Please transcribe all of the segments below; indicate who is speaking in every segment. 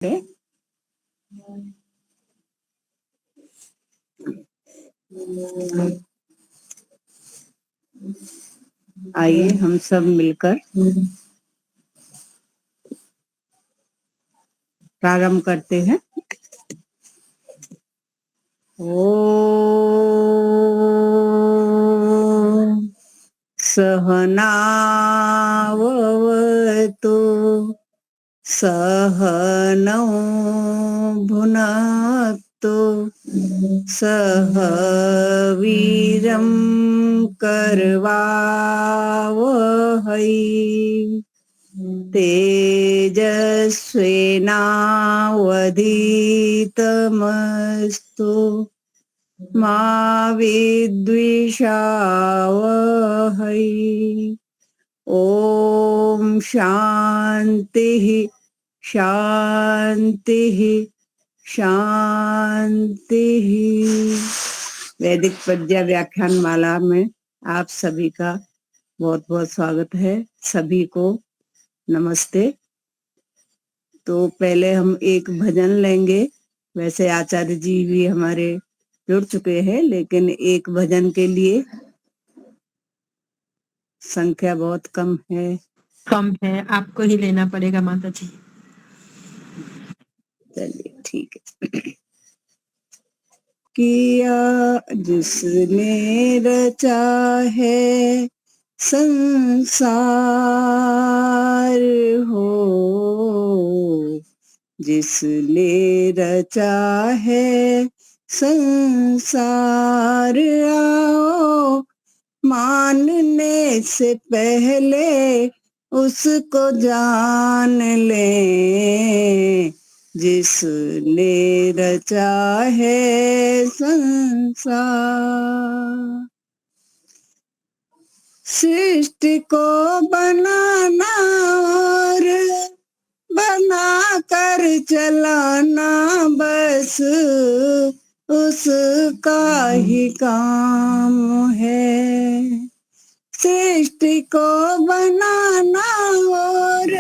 Speaker 1: है। आइए हम सब मिलकर प्रारंभ करते हैं। ओम सहनाववतु सहनौ भुनक्तु सह वीर्यं करवावहै तेजस्विनावधीतमस्तु मा विद्विषावहै। ओम शांतिः शांतिः शांतिः। वैदिक पद्य व्याख्यान माला में आप सभी का बहुत बहुत स्वागत है। सभी को नमस्ते। तो पहले हम एक भजन लेंगे। वैसे आचार्य जी भी हमारे जुड़ चुके हैं, लेकिन एक भजन के लिए संख्या बहुत कम है।
Speaker 2: आपको ही लेना पड़ेगा माता जी।
Speaker 1: चलिए ठीक है। किया जिसने रचा है संसार हो, जिसने रचा है संसार, आओ मानने से पहले उसको जान ले। जिसने रचा है संसार, सृष्टि को बनाना और बना कर चलाना बस उसका ही काम है। सृष्टि को बनाना और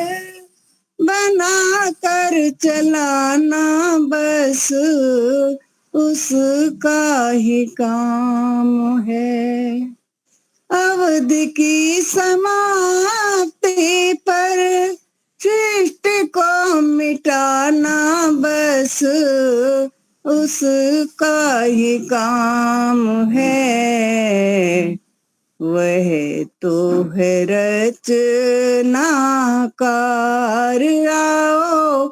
Speaker 1: बना कर चलाना बस उसका ही काम है। अवधि की समाप्ति पर सृष्टि को मिटाना बस उसका ही काम है। वह तो है रचनाकार, आओ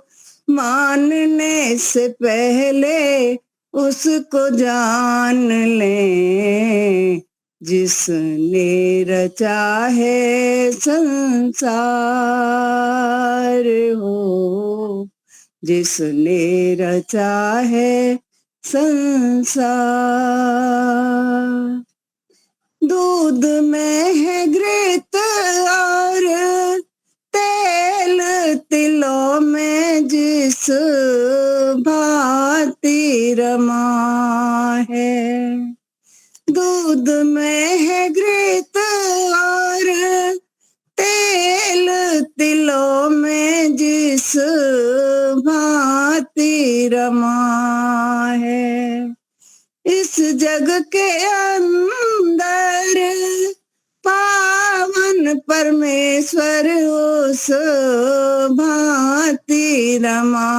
Speaker 1: मानने से पहले उसको जान ले। जिसने रचा है संसार हो, जिसने रचा है संसार। दूध में है घृत और तेल तिलों में जिस भांति रमा है। दूध में है घृत और तेल तिलों में जिस भांति रमा है। इस जग के अंदर पावन परमेश्वर उस भांति रमा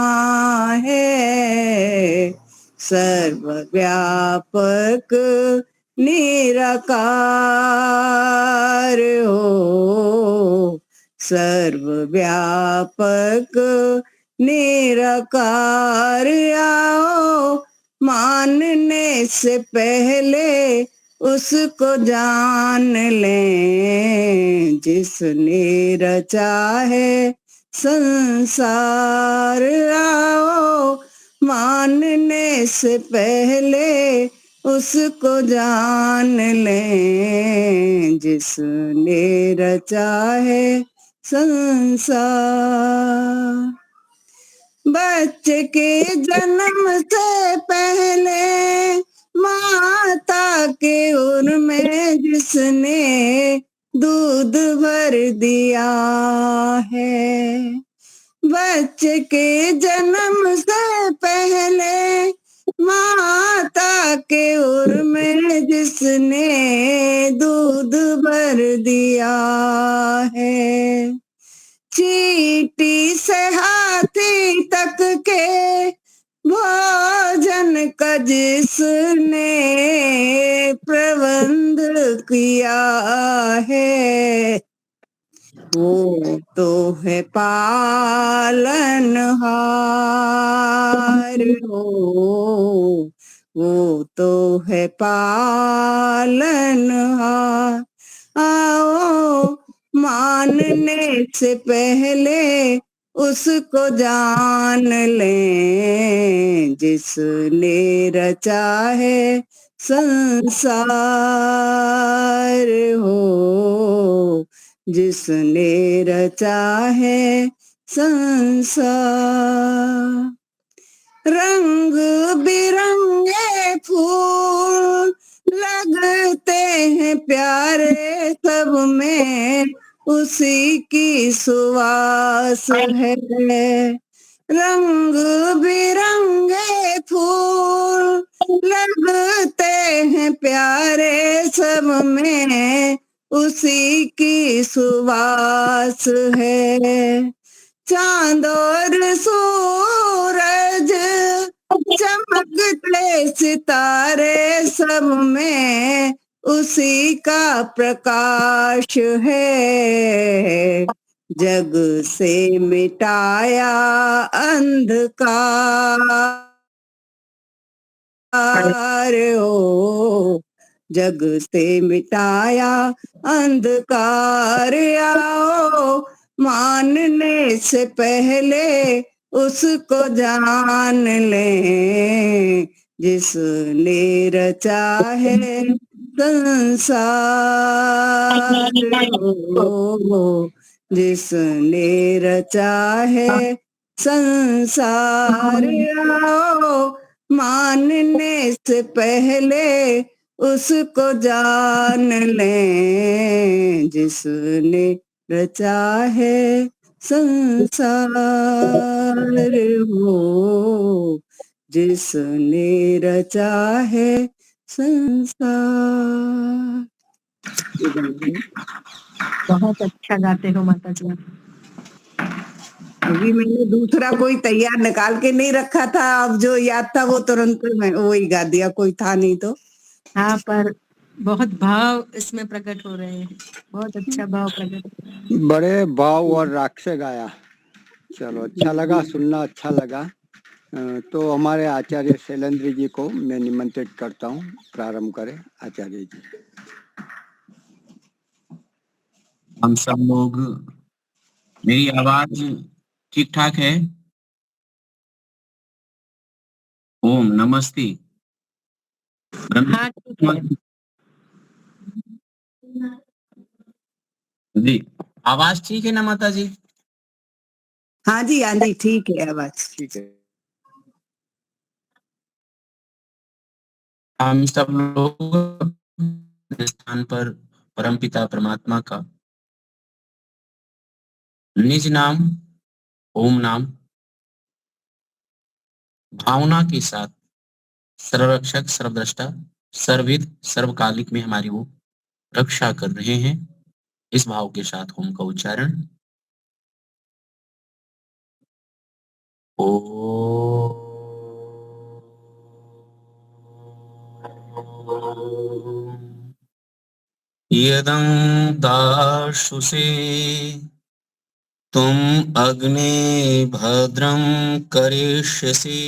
Speaker 1: है। सर्वव्यापक निराकार हो, सर्वव्यापक निराकार, आओ मानने से पहले उसको जान ले। जिसने रचा है संसार, आओ मानने से पहले उसको जान ले। जिसने रचा है संसार। बच्चे के जन्म से पहले माता के उर में जिसने दूध भर दिया है। बच्चे के जन्म से पहले माता के उर में जिसने दूध भर दिया है, चींटी से हाथी तक के भोजन का जिसने प्रबंध किया है, वो तो है पालनहार हो, वो तो है पालनहार। आओ मानने से पहले उसको जान लें, जिसने रचा है संसार हो, जिसने रचा है संसार। रंग बिरंगे फूल लगते हैं प्यारे, सब में उसी की सुवास है। रंग बिरंगे फूल लगते हैं प्यारे, सब में उसी की सुवास है। चांद और सूरज चमकते सितारे, सब में उसी का प्रकाश है। जग से मिटाया अंधकार हो, जग से मिटाया अंधकार। आओ मानने से पहले उसको जान लें, जिसने रचा है संसार हो, जिसने रचा है संसार। आओ मानने से पहले उसको जान लें, जिसने रचा है संसार हो, जिसने रचा है संसार।
Speaker 2: बहुत अच्छा गाते हो माता जी।
Speaker 1: अभी मैंने दूसरा कोई तैयार निकाल के नहीं रखा था, अब जो याद था वो तुरंत मैं वही गा दिया, कोई था नहीं तो।
Speaker 2: हाँ, पर बहुत भाव इसमें प्रकट हो रहे हैं, बहुत अच्छा भाव प्रकट हो रहा है।
Speaker 3: बड़े भाव और राग से गाया। चलो अच्छा लगा, सुनना अच्छा लगा। तो हमारे आचार्य शैलेंद्र जी को मैं निमंत्रित करता हूँ, प्रारंभ करें आचार्य जी।
Speaker 4: हम सब लोग, मेरी आवाज ठीक ठाक है? ओम नमस्ते।
Speaker 2: हाँ, ठीक है।
Speaker 4: जी, आवाज ठीक है ना माता जी?
Speaker 1: हाँ जी, हाँ जी, ठीक है आवाज।
Speaker 3: ठीक है।
Speaker 4: हम सब लोग अपने स्थान पर परमपिता परमात्मा का निज नाम ओम नाम भावना के साथ सर्वरक्षक सर्वद्रष्टा सर्वविद सर्वकालिक में हमारी वो रक्षा कर रहे हैं। इस भाव के साथ ओम का उच्चारण। यदं दाशुषे तुम अग्ने भद्रं करिष्यसि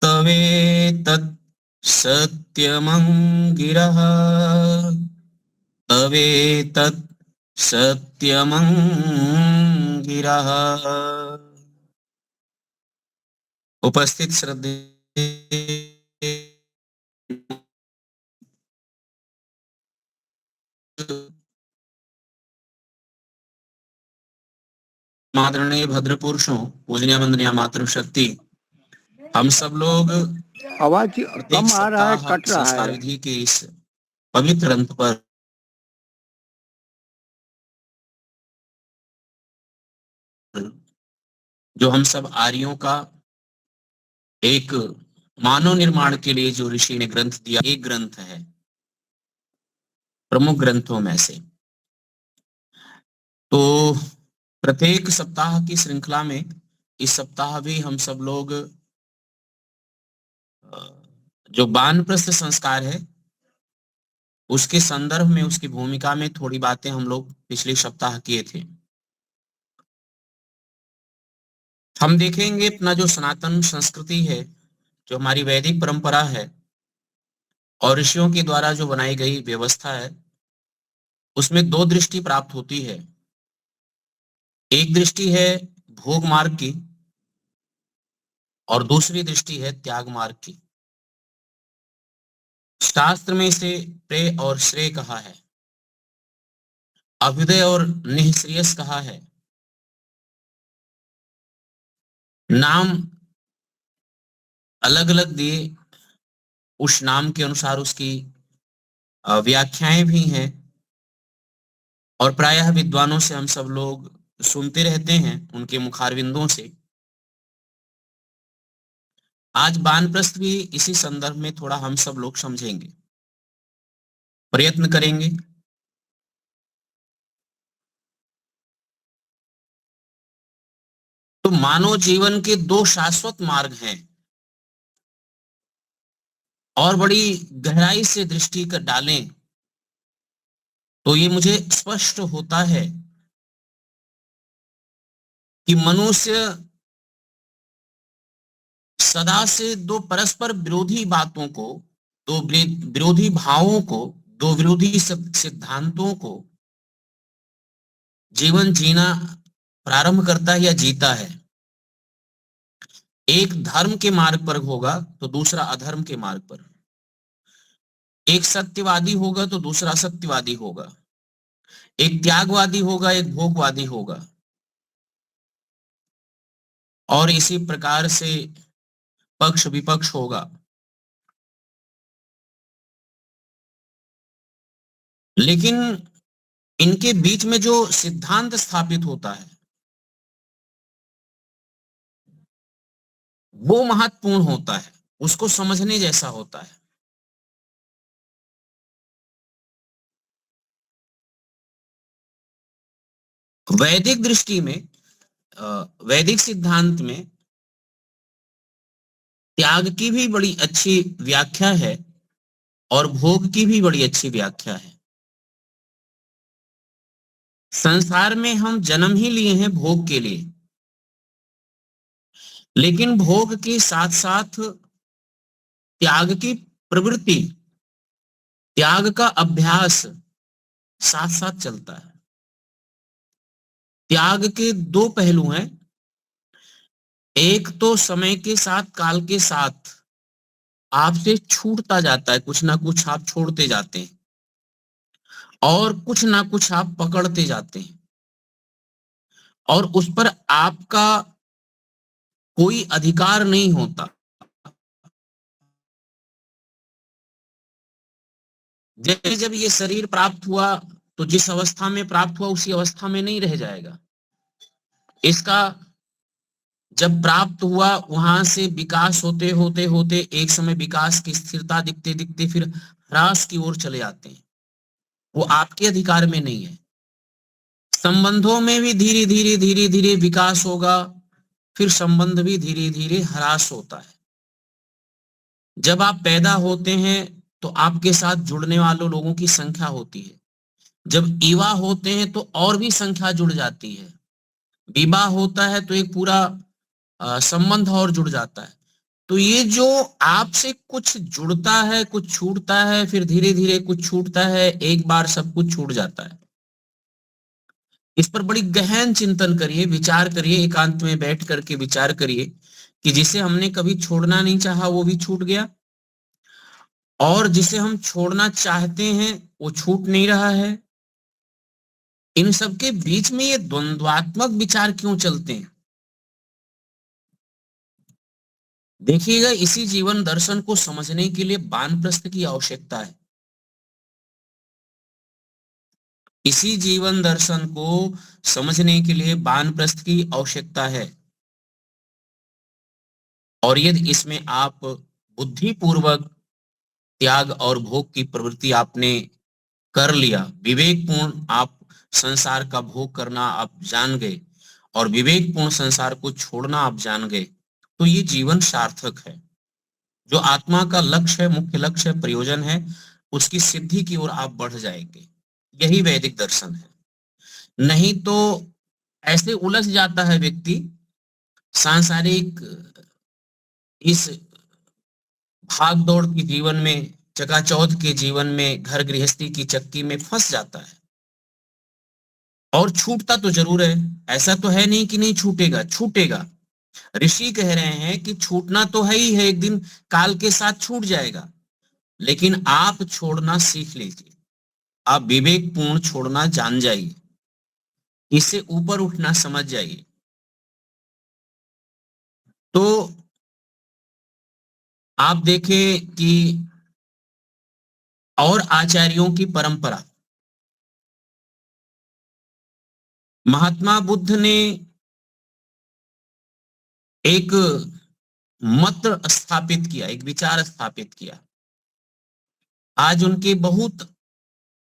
Speaker 4: तवेतत् सत्यमंगिरः, तवेतत् सत्यमंगिरः। उपस्थित श्रद्धेय आदरणीय भद्र पुरुषों, पूजनीय वंदनीय मातृशक्ति, हम सब लोग
Speaker 3: आवाज कम आ रहा है, कट रहा
Speaker 4: संस्कार
Speaker 3: है।
Speaker 4: विधि के इस पवित्र अंत पर जो हम सब आर्यों का एक मानव निर्माण के लिए जो ऋषि ने ग्रंथ दिया, एक ग्रंथ है प्रमुख ग्रंथों में से। तो प्रत्येक सप्ताह की श्रृंखला में इस सप्ताह भी हम सब लोग जो वानप्रस्थ संस्कार है उसके संदर्भ में, उसकी भूमिका में थोड़ी बातें हम लोग पिछले सप्ताह किए थे। हम देखेंगे अपना जो सनातन संस्कृति है, जो हमारी वैदिक परंपरा है और ऋषियों के द्वारा जो बनाई गई व्यवस्था है, उसमें दो दृष्टि प्राप्त होती है। एक दृष्टि है भोग मार्ग की और दूसरी दृष्टि है त्याग मार्ग की। शास्त्र में इसे प्रेय और श्रेय कहा है, अभ्युदय और निःश्रेयस कहा है। नाम अलग अलग दिए, उस नाम के अनुसार उसकी व्याख्याएं भी हैं और प्रायः विद्वानों से हम सब लोग सुनते रहते हैं, उनके मुखारविंदों से। आज वानप्रस्थ भी इसी संदर्भ में थोड़ा हम सब लोग समझेंगे, प्रयत्न करेंगे। तो मानव जीवन के दो शाश्वत मार्ग हैं और बड़ी गहराई से दृष्टि कर डालें तो ये मुझे स्पष्ट होता है कि मनुष्य सदा से दो परस्पर विरोधी बातों को, दो विरोधी भावों को, दो विरोधी सिद्धांतों को जीवन जीना प्रारंभ करता है या जीता है। एक धर्म के मार्ग पर होगा तो दूसरा अधर्म के मार्ग पर, एक सत्यवादी होगा तो दूसरा असत्यवादी होगा, एक त्यागवादी होगा एक भोगवादी होगा, और इसी प्रकार से पक्ष विपक्ष होगा। लेकिन इनके बीच में जो सिद्धांत स्थापित होता है वो महत्वपूर्ण होता है, उसको समझने जैसा होता है। वैदिक दृष्टि में, वैदिक सिद्धांत में त्याग की भी बड़ी अच्छी व्याख्या है और भोग की भी बड़ी अच्छी व्याख्या है। संसार में हम जन्म ही लिए हैं भोग के लिए, लेकिन भोग के साथ साथ त्याग की प्रवृत्ति, त्याग का अभ्यास साथ साथ चलता है। त्याग के दो पहलू हैं, एक तो समय के साथ, काल के साथ आपसे छूटता जाता है, कुछ ना कुछ आप छोड़ते जाते हैं और कुछ ना कुछ आप पकड़ते जाते हैं और उस पर आपका कोई अधिकार नहीं होता। जैसे जब ये शरीर प्राप्त हुआ तो जिस अवस्था में प्राप्त हुआ उसी अवस्था में नहीं रह जाएगा। इसका जब प्राप्त हुआ वहां से विकास होते होते होते एक समय विकास की स्थिरता दिखते दिखते फिर ह्रास की ओर चले जाते हैं, वो आपके अधिकार में नहीं है। संबंधों में भी धीरे धीरे धीरे धीरे विकास होगा, फिर संबंध भी धीरे धीरे ह्रास होता है। जब आप पैदा होते हैं तो आपके साथ जुड़ने वालों लोगों की संख्या होती है, जब युवा होते हैं तो और भी संख्या जुड़ जाती है, विवाह होता है तो एक पूरा संबंध और जुड़ जाता है। तो ये जो आपसे कुछ जुड़ता है, कुछ छूटता है, फिर धीरे धीरे कुछ छूटता है, एक बार सब कुछ छूट जाता है। इस पर बड़ी गहन चिंतन करिए, विचार करिए, एकांत में बैठ करके विचार करिए कि जिसे हमने कभी छोड़ना नहीं चाहा वो भी छूट गया और जिसे हम छोड़ना चाहते हैं वो छूट नहीं रहा है। इन सबके बीच में ये द्वंद्वात्मक विचार क्यों चलते हैं? देखिएगा, इसी जीवन दर्शन को समझने के लिए वानप्रस्थ की आवश्यकता है। इसी जीवन दर्शन को समझने के लिए वानप्रस्थ की आवश्यकता है। और यदि इसमें आप बुद्धि पूर्वक त्याग और भोग की प्रवृत्ति आपने कर लिया, विवेकपूर्ण आप संसार का भोग करना आप जान गए और विवेकपूर्ण संसार को छोड़ना आप जान गए, तो ये जीवन सार्थक है। जो आत्मा का लक्ष्य है, मुख्य लक्ष्य है, प्रयोजन है, उसकी सिद्धि की ओर आप बढ़ जाएंगे। यही वैदिक दर्शन है। नहीं तो ऐसे उलझ जाता है व्यक्ति सांसारिक इस भाग दौड़ की जीवन में, चकाचौंध के जीवन में, घर गृहस्थी की चक्की में फंस जाता है। और छूटता तो जरूर है, ऐसा तो है नहीं कि नहीं छूटेगा, छूटेगा। ऋषि कह रहे हैं कि छूटना तो है ही है, एक दिन काल के साथ छूट जाएगा, लेकिन आप छोड़ना सीख लीजिए। आप विवेकपूर्ण छोड़ना जान जाइए, इससे ऊपर उठना समझ जाइए। तो आप देखें कि और आचार्यों की परंपरा, महात्मा बुद्ध ने एक मत स्थापित किया, एक विचार स्थापित किया। आज उनके बहुत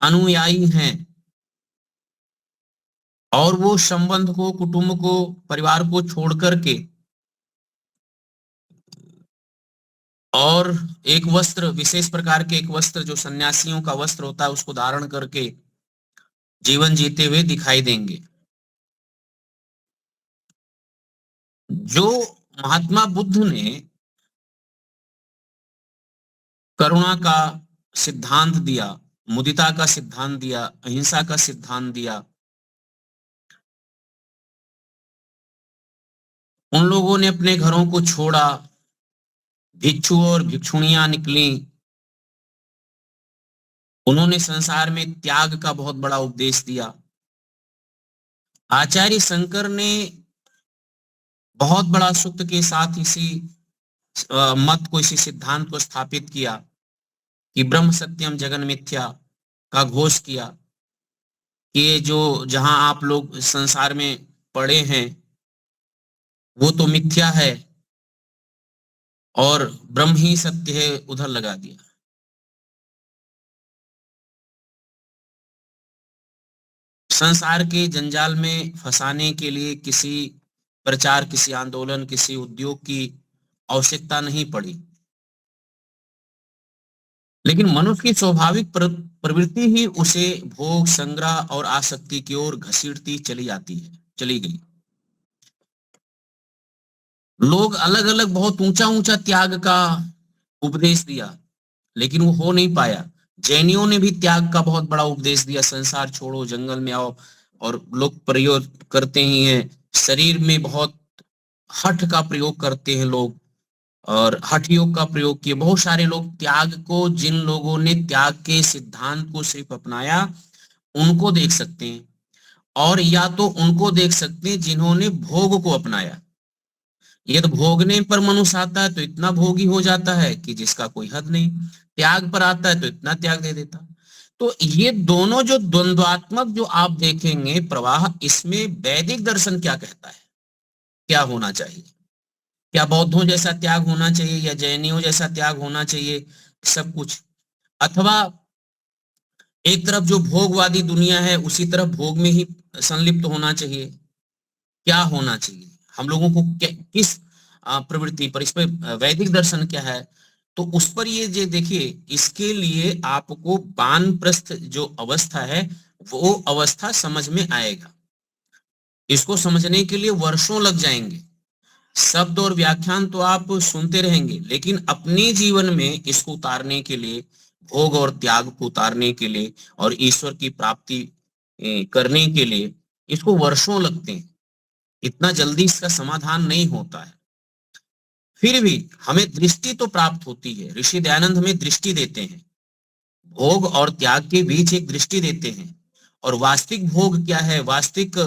Speaker 4: अनुयायी हैं और वो संबंध को, कुटुंब को, परिवार को छोड़ करके और एक वस्त्र, विशेष प्रकार के एक वस्त्र जो सन्यासियों का वस्त्र होता है, उसको धारण करके जीवन जीते हुए दिखाई देंगे। जो महात्मा बुद्ध ने करुणा का सिद्धांत दिया, मुदिता का सिद्धांत दिया, अहिंसा का सिद्धांत दिया, उन लोगों ने अपने घरों को छोड़ा, भिक्षु और भिक्षुणियां निकली, उन्होंने संसार में त्याग का बहुत बड़ा उपदेश दिया। आचार्य शंकर ने बहुत बड़ा सूत्र के साथ इसी मत को, इसी सिद्धांत को स्थापित किया कि ब्रह्म सत्यम जगन मिथ्या का घोष किया कि जो जहां आप लोग संसार में पड़े हैं वो तो मिथ्या है और ब्रह्म ही सत्य है, उधर लगा दिया। संसार के जंजाल में फंसाने के लिए किसी प्रचार, किसी आंदोलन, किसी उद्योग की आवश्यकता नहीं पड़ी, लेकिन मनुष्य की स्वाभाविक प्रवृत्ति ही उसे भोग, संग्रह और आसक्ति की ओर घसीटती चली गई। लोग अलग अलग बहुत ऊंचा ऊंचा त्याग का उपदेश दिया, लेकिन वो हो नहीं पाया। जैनियों ने भी त्याग का बहुत बड़ा उपदेश दिया, संसार छोड़ो, जंगल में आओ, और लोग प्रयोग करते ही हैं। शरीर में बहुत हठ का प्रयोग करते हैं लोग, और हठ योग का प्रयोग किए बहुत सारे लोग। त्याग को, जिन लोगों ने त्याग के सिद्धांत को सिर्फ अपनाया, उनको देख सकते हैं, और या तो उनको देख सकते हैं जिन्होंने भोग को अपनाया। ये तो भोगने पर मनुष्य आता है तो इतना भोगी हो जाता है कि जिसका कोई हद नहीं, त्याग पर आता है तो इतना त्याग दे देता। तो ये दोनों जो द्वंद्वात्मक जो आप देखेंगे प्रवाह, इसमें वैदिक दर्शन क्या कहता है, क्या होना चाहिए? क्या बौद्धों जैसा त्याग होना चाहिए, या जैनियों जैसा त्याग होना चाहिए सब कुछ? अथवा एक तरफ जो भोगवादी दुनिया है उसी तरफ भोग में ही संलिप्त होना चाहिए? क्या होना चाहिए हम लोगों को, किस प्रवृत्ति पर? इस पर वैदिक दर्शन क्या है? तो उस पर ये देखिए, इसके लिए आपको वानप्रस्थ जो अवस्था है वो अवस्था समझ में आएगा। इसको समझने के लिए वर्षों लग जाएंगे। शब्द और व्याख्यान तो आप सुनते रहेंगे, लेकिन अपने जीवन में इसको उतारने के लिए, भोग और त्याग को उतारने के लिए और ईश्वर की प्राप्ति करने के लिए इसको वर्षों लगते हैं। इतना जल्दी इसका समाधान नहीं होता है। फिर भी हमें दृष्टि तो प्राप्त होती है। ऋषि दयानंद हमें दृष्टि देते हैं, भोग और त्याग के बीच एक दृष्टि देते हैं, और वास्तविक भोग क्या है, वास्तविक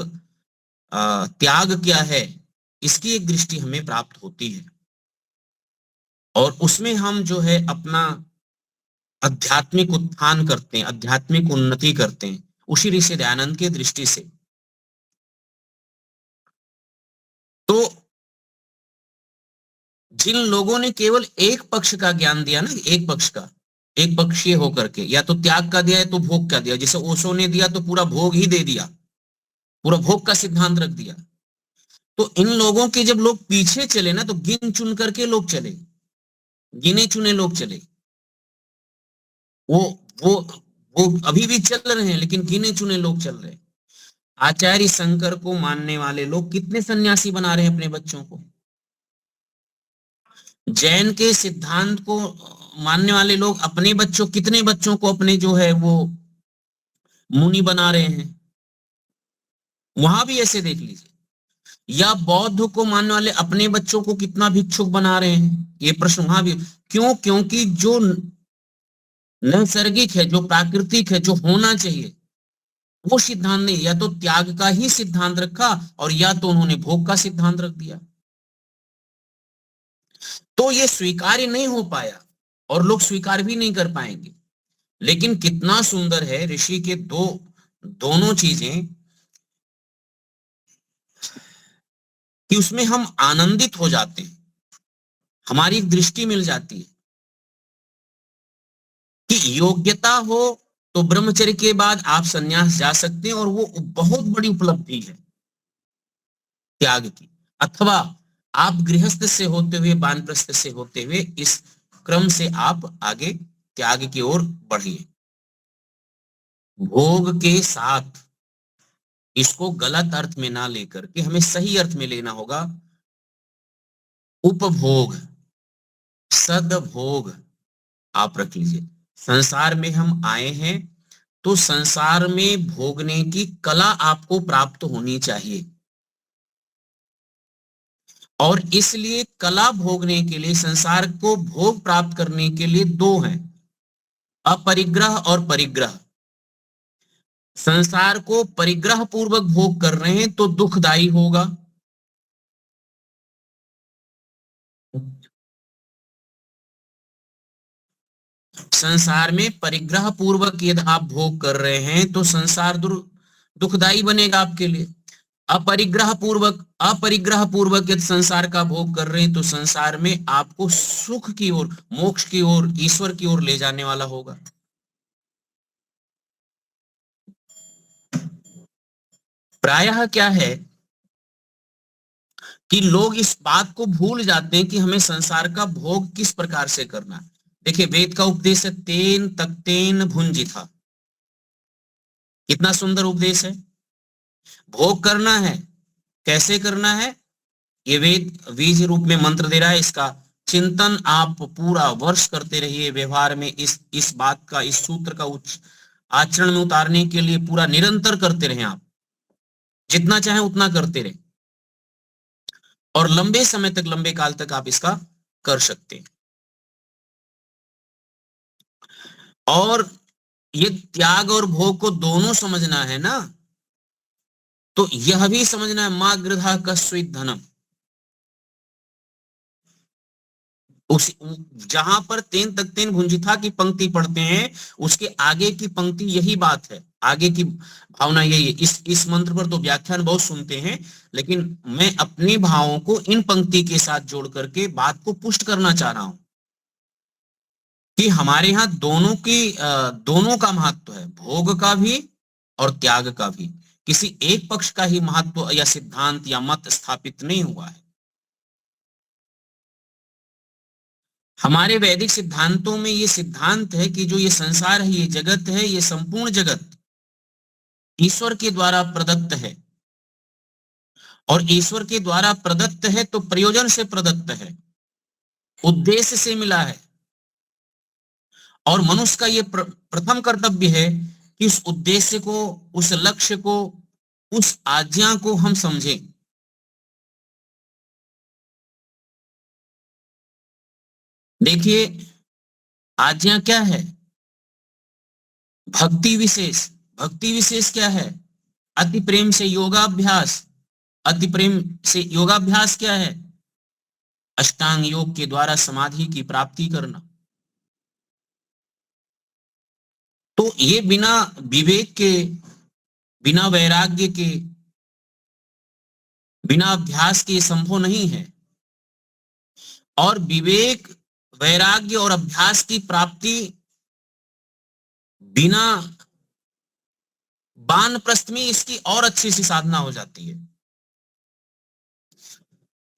Speaker 4: त्याग क्या है, इसकी एक दृष्टि हमें प्राप्त होती है। और उसमें हम जो है अपना आध्यात्मिक उत्थान करते हैं, आध्यात्मिक उन्नति करते हैं, उसी ऋषि दयानंद की दृष्टि से। तो जिन लोगों ने केवल एक पक्ष का ज्ञान दिया ना, एक पक्ष का, एक पक्षीय होकर के, या तो त्याग का दिया या तो भोग का दिया, जैसे ओशो ने दिया तो पूरा भोग ही दे दिया, पूरा भोग का सिद्धांत रख दिया। तो इन लोगों के जब लोग पीछे चले ना, तो गिन चुन करके लोग चले, गिने चुने लोग चले। वो वो वो अभी भी चल रहे हैं, लेकिन गिने चुने लोग चल रहे हैं। आचार्य शंकर को मानने वाले लोग कितने सन्यासी बना रहे हैं अपने बच्चों को। जैन के सिद्धांत को मानने वाले लोग अपने बच्चों, कितने बच्चों को अपने जो है वो मुनि बना रहे हैं। वहां भी ऐसे देख लीजिए। या बौद्ध को मानने वाले अपने बच्चों को कितना भिक्षुक बना रहे हैं, ये प्रश्न वहां भी। क्यों? क्योंकि जो नैसर्गिक है, जो प्राकृतिक है, जो होना चाहिए, वो सिद्धांत नहीं, या तो त्याग का ही सिद्धांत रखा और या तो उन्होंने भोग का सिद्धांत रख दिया। तो ये स्वीकार्य नहीं हो पाया और लोग स्वीकार भी नहीं कर पाएंगे। लेकिन कितना सुंदर है ऋषि के दोनों चीजें, कि उसमें हम आनंदित हो जाते हैं, हमारी एक दृष्टि मिल जाती है कि योग्यता हो तो ब्रह्मचर्य के बाद आप संन्यास जा सकते हैं, और वो बहुत बड़ी उपलब्धि है त्याग की। अथवा आप गृहस्थ से होते हुए, वानप्रस्थ से होते हुए, इस क्रम से आप आगे त्याग की ओर बढ़िए। भोग के साथ इसको गलत अर्थ में ना लेकर के हमें सही अर्थ में लेना होगा। उपभोग, सदभोग आप रख लीजिए। संसार में हम आए हैं तो संसार में भोगने की कला आपको प्राप्त होनी चाहिए, और इसलिए कला भोगने के लिए, संसार को भोग प्राप्त करने के लिए दो हैं, अपरिग्रह और परिग्रह। संसार को परिग्रह पूर्वक भोग कर रहे हैं तो दुखदायी होगा, संसार में परिग्रह पूर्वक यदि आप भोग कर रहे हैं तो संसार दुखदायी बनेगा आपके लिए। अपरिग्रह पूर्वक यदि संसार का भोग कर रहे हैं तो संसार में आपको सुख की ओर, मोक्ष की ओर, ईश्वर की ओर ले जाने वाला होगा। प्रायः क्या है कि लोग इस बात को भूल जाते हैं कि हमें संसार का भोग किस प्रकार से करना है। देखिए, वेद का उपदेश है, तेन तक्तेन भुंजिथा। कितना सुंदर उपदेश है। भोग करना है, कैसे करना है? ये वेद बीज रूप में मंत्र दे रहा है। इसका चिंतन आप पूरा वर्ष करते रहिए, व्यवहार में इस बात का, इस सूत्र का आचरण में उतारने के लिए पूरा निरंतर करते रहे। आप जितना चाहे उतना करते रहे, और लंबे समय तक, लंबे काल तक आप इसका कर सकते हैं। और ये त्याग और भोग को दोनों समझना है ना, तो यह भी समझना है, मां गृधा कस्वित धनम। उस जहां पर तेन तक तेन भुंजिथा की पंक्ति पढ़ते हैं, उसके आगे की पंक्ति यही बात है, आगे की भावना यही है। इस मंत्र पर तो व्याख्यान बहुत सुनते हैं, लेकिन मैं अपने भावों को इन पंक्ति के साथ जोड़ करके बात को पुष्ट करना चाह रहा हूं कि हमारे यहाँ दोनों का महत्व है, भोग का भी और त्याग का भी। किसी एक पक्ष का ही महत्व या सिद्धांत या मत स्थापित नहीं हुआ है। हमारे वैदिक सिद्धांतों में ये सिद्धांत है कि जो ये संसार है, ये जगत है, ये संपूर्ण जगत ईश्वर के द्वारा प्रदत्त है, और ईश्वर के द्वारा प्रदत्त है तो प्रयोजन से प्रदत्त है, उद्देश्य से मिला है। और मनुष्य का ये प्रथम कर्तव्य है कि उस उद्देश्य को, उस लक्ष्य को, उस आज्ञा को हम समझें। देखिए, आज्ञा क्या है? भक्ति विशेष। भक्ति विशेष क्या है? अति प्रेम से योगाभ्यास। अति प्रेम से योगाभ्यास क्या है? अष्टांग योग के द्वारा समाधि की प्राप्ति करना। तो ये बिना विवेक के बिना वैराग्य के, बिना अभ्यास के संभव नहीं है। और विवेक, वैराग्य और अभ्यास की प्राप्ति बिना वानप्रस्थ में इसकी और अच्छी सी साधना हो जाती है।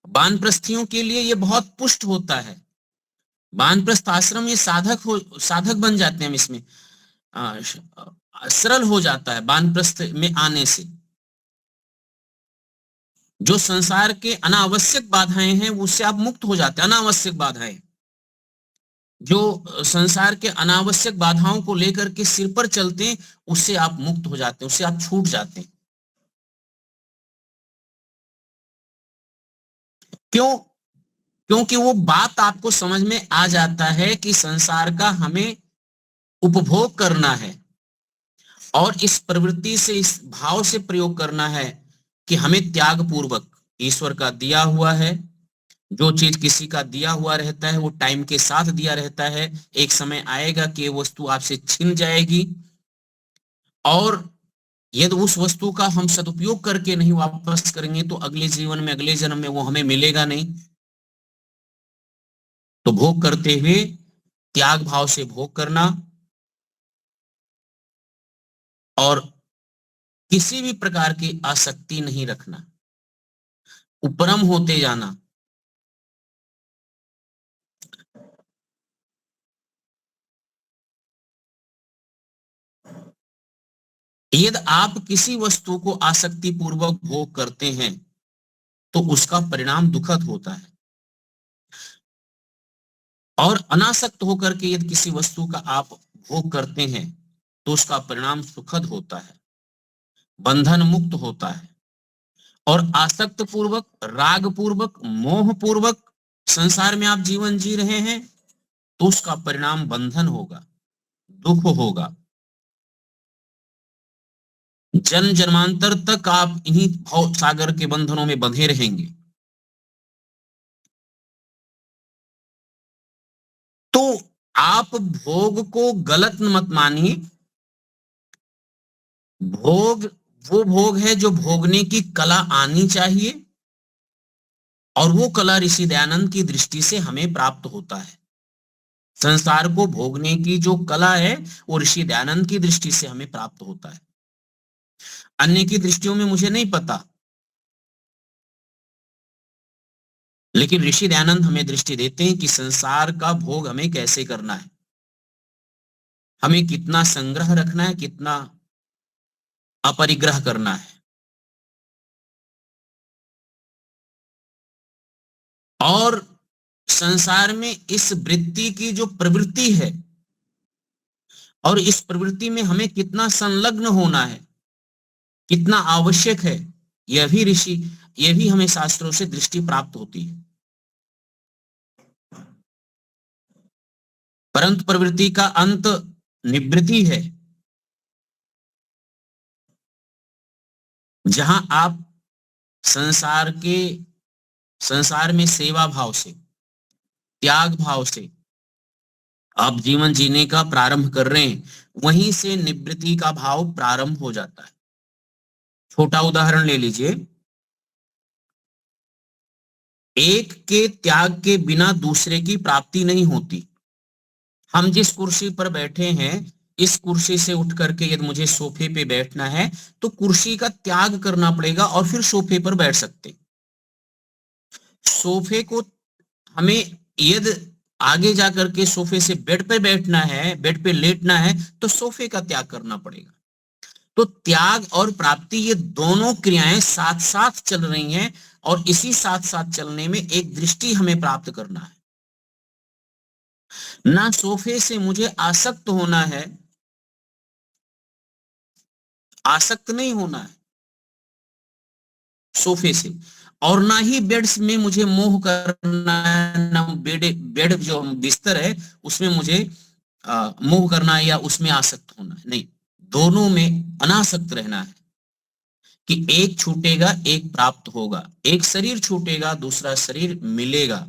Speaker 4: वानप्रस्थियों के लिए ये बहुत पुष्ट होता है। वानप्रस्थ आश्रम ये साधक बन जाते हैं, इसमें सरल हो जाता है वानप्रस्थ में आने से। जो संसार के अनावश्यक बाधाएं हैं उससे आप मुक्त हो जाते हैं। अनावश्यक बाधाएं, जो संसार के अनावश्यक बाधाओं को लेकर के सिर पर चलते हैं, उससे आप मुक्त हो जाते हैं, उससे आप छूट जाते हैं। क्यों? क्योंकि वो बात आपको समझ में आ जाता है कि संसार का हमें उपभोग करना है और इस प्रवृत्ति से, इस भाव से प्रयोग करना है कि हमें त्याग पूर्वक, ईश्वर का दिया हुआ है, जो चीज किसी का दिया हुआ रहता है वो टाइम के साथ दिया रहता है। एक समय आएगा कि ये वस्तु आपसे छिन जाएगी, और यदि उस वस्तु का हम सदुपयोग करके नहीं वापस करेंगे तो अगले जीवन में, अगले जन्म में वो हमें मिलेगा नहीं। तो भोग करते हुए त्याग भाव से भोग करना और किसी भी प्रकार की आसक्ति नहीं रखना, उपरम होते जाना। यदि आप किसी वस्तु को आसक्ति पूर्वक भोग करते हैं तो उसका परिणाम दुखद होता है, और अनासक्त होकर के यदि किसी वस्तु का आप भोग करते हैं तो उसका परिणाम सुखद होता है, बंधन मुक्त होता है। और आसक्त पूर्वक, राग पूर्वक, मोह पूर्वक संसार में आप जीवन जी रहे हैं तो उसका परिणाम बंधन होगा, दुख होगा। जन्म जन्मांतर तक आप इन्हीं भव सागर के बंधनों में बंधे रहेंगे। तो आप भोग को गलत मत मानिए। भोग वो भोग है जो भोगने की कला आनी चाहिए, और वो कला ऋषि दयानंद की दृष्टि से हमें प्राप्त होता है। संसार को भोगने की जो कला है वो ऋषि दयानंद की दृष्टि से हमें प्राप्त होता है। अन्य की दृष्टियों में मुझे नहीं पता, लेकिन ऋषि दयानंद हमें दृष्टि देते हैं कि संसार का भोग हमें कैसे करना है, हमें कितना संग्रह रखना है, कितना अपरिग्रह करना है। और संसार में इस वृत्ति की जो प्रवृत्ति है और इस प्रवृत्ति में हमें कितना संलग्न होना है, कितना आवश्यक है, यह भी हमें शास्त्रों से दृष्टि प्राप्त होती है। परंतु प्रवृत्ति का अंत निवृत्ति है, जहां आप संसार में सेवा भाव से, त्याग भाव से आप जीवन जीने का प्रारंभ कर रहे हैं, वहीं से निवृत्ति का भाव प्रारंभ हो जाता है। छोटा उदाहरण ले लीजिए, एक के त्याग के बिना दूसरे की प्राप्ति नहीं होती। हम जिस कुर्सी पर बैठे हैं, इस कुर्सी से उठ करके यदि मुझे सोफे पे बैठना है तो कुर्सी का त्याग करना पड़ेगा और फिर सोफे पर बैठ सकते। सोफे को हमें यदि आगे जाकर के सोफे से बेड पे बैठना है, बेड पे लेटना है, तो सोफे का त्याग करना पड़ेगा। तो त्याग और प्राप्ति ये दोनों क्रियाएं साथ साथ चल रही हैं, और इसी साथ साथ चलने में एक दृष्टि हमें प्राप्त करना है। ना सोफे से मुझे आसक्त होना है, आसक्त नहीं होना है सोफे से, और ना ही बेड में मुझे मोह करना है, ना बेड जो बिस्तर है उसमें मुझे मोह करना है या उसमें आसक्त होना है। नहीं, दोनों में अनासक्त रहना है कि एक छूटेगा एक प्राप्त होगा, एक शरीर छूटेगा दूसरा शरीर मिलेगा,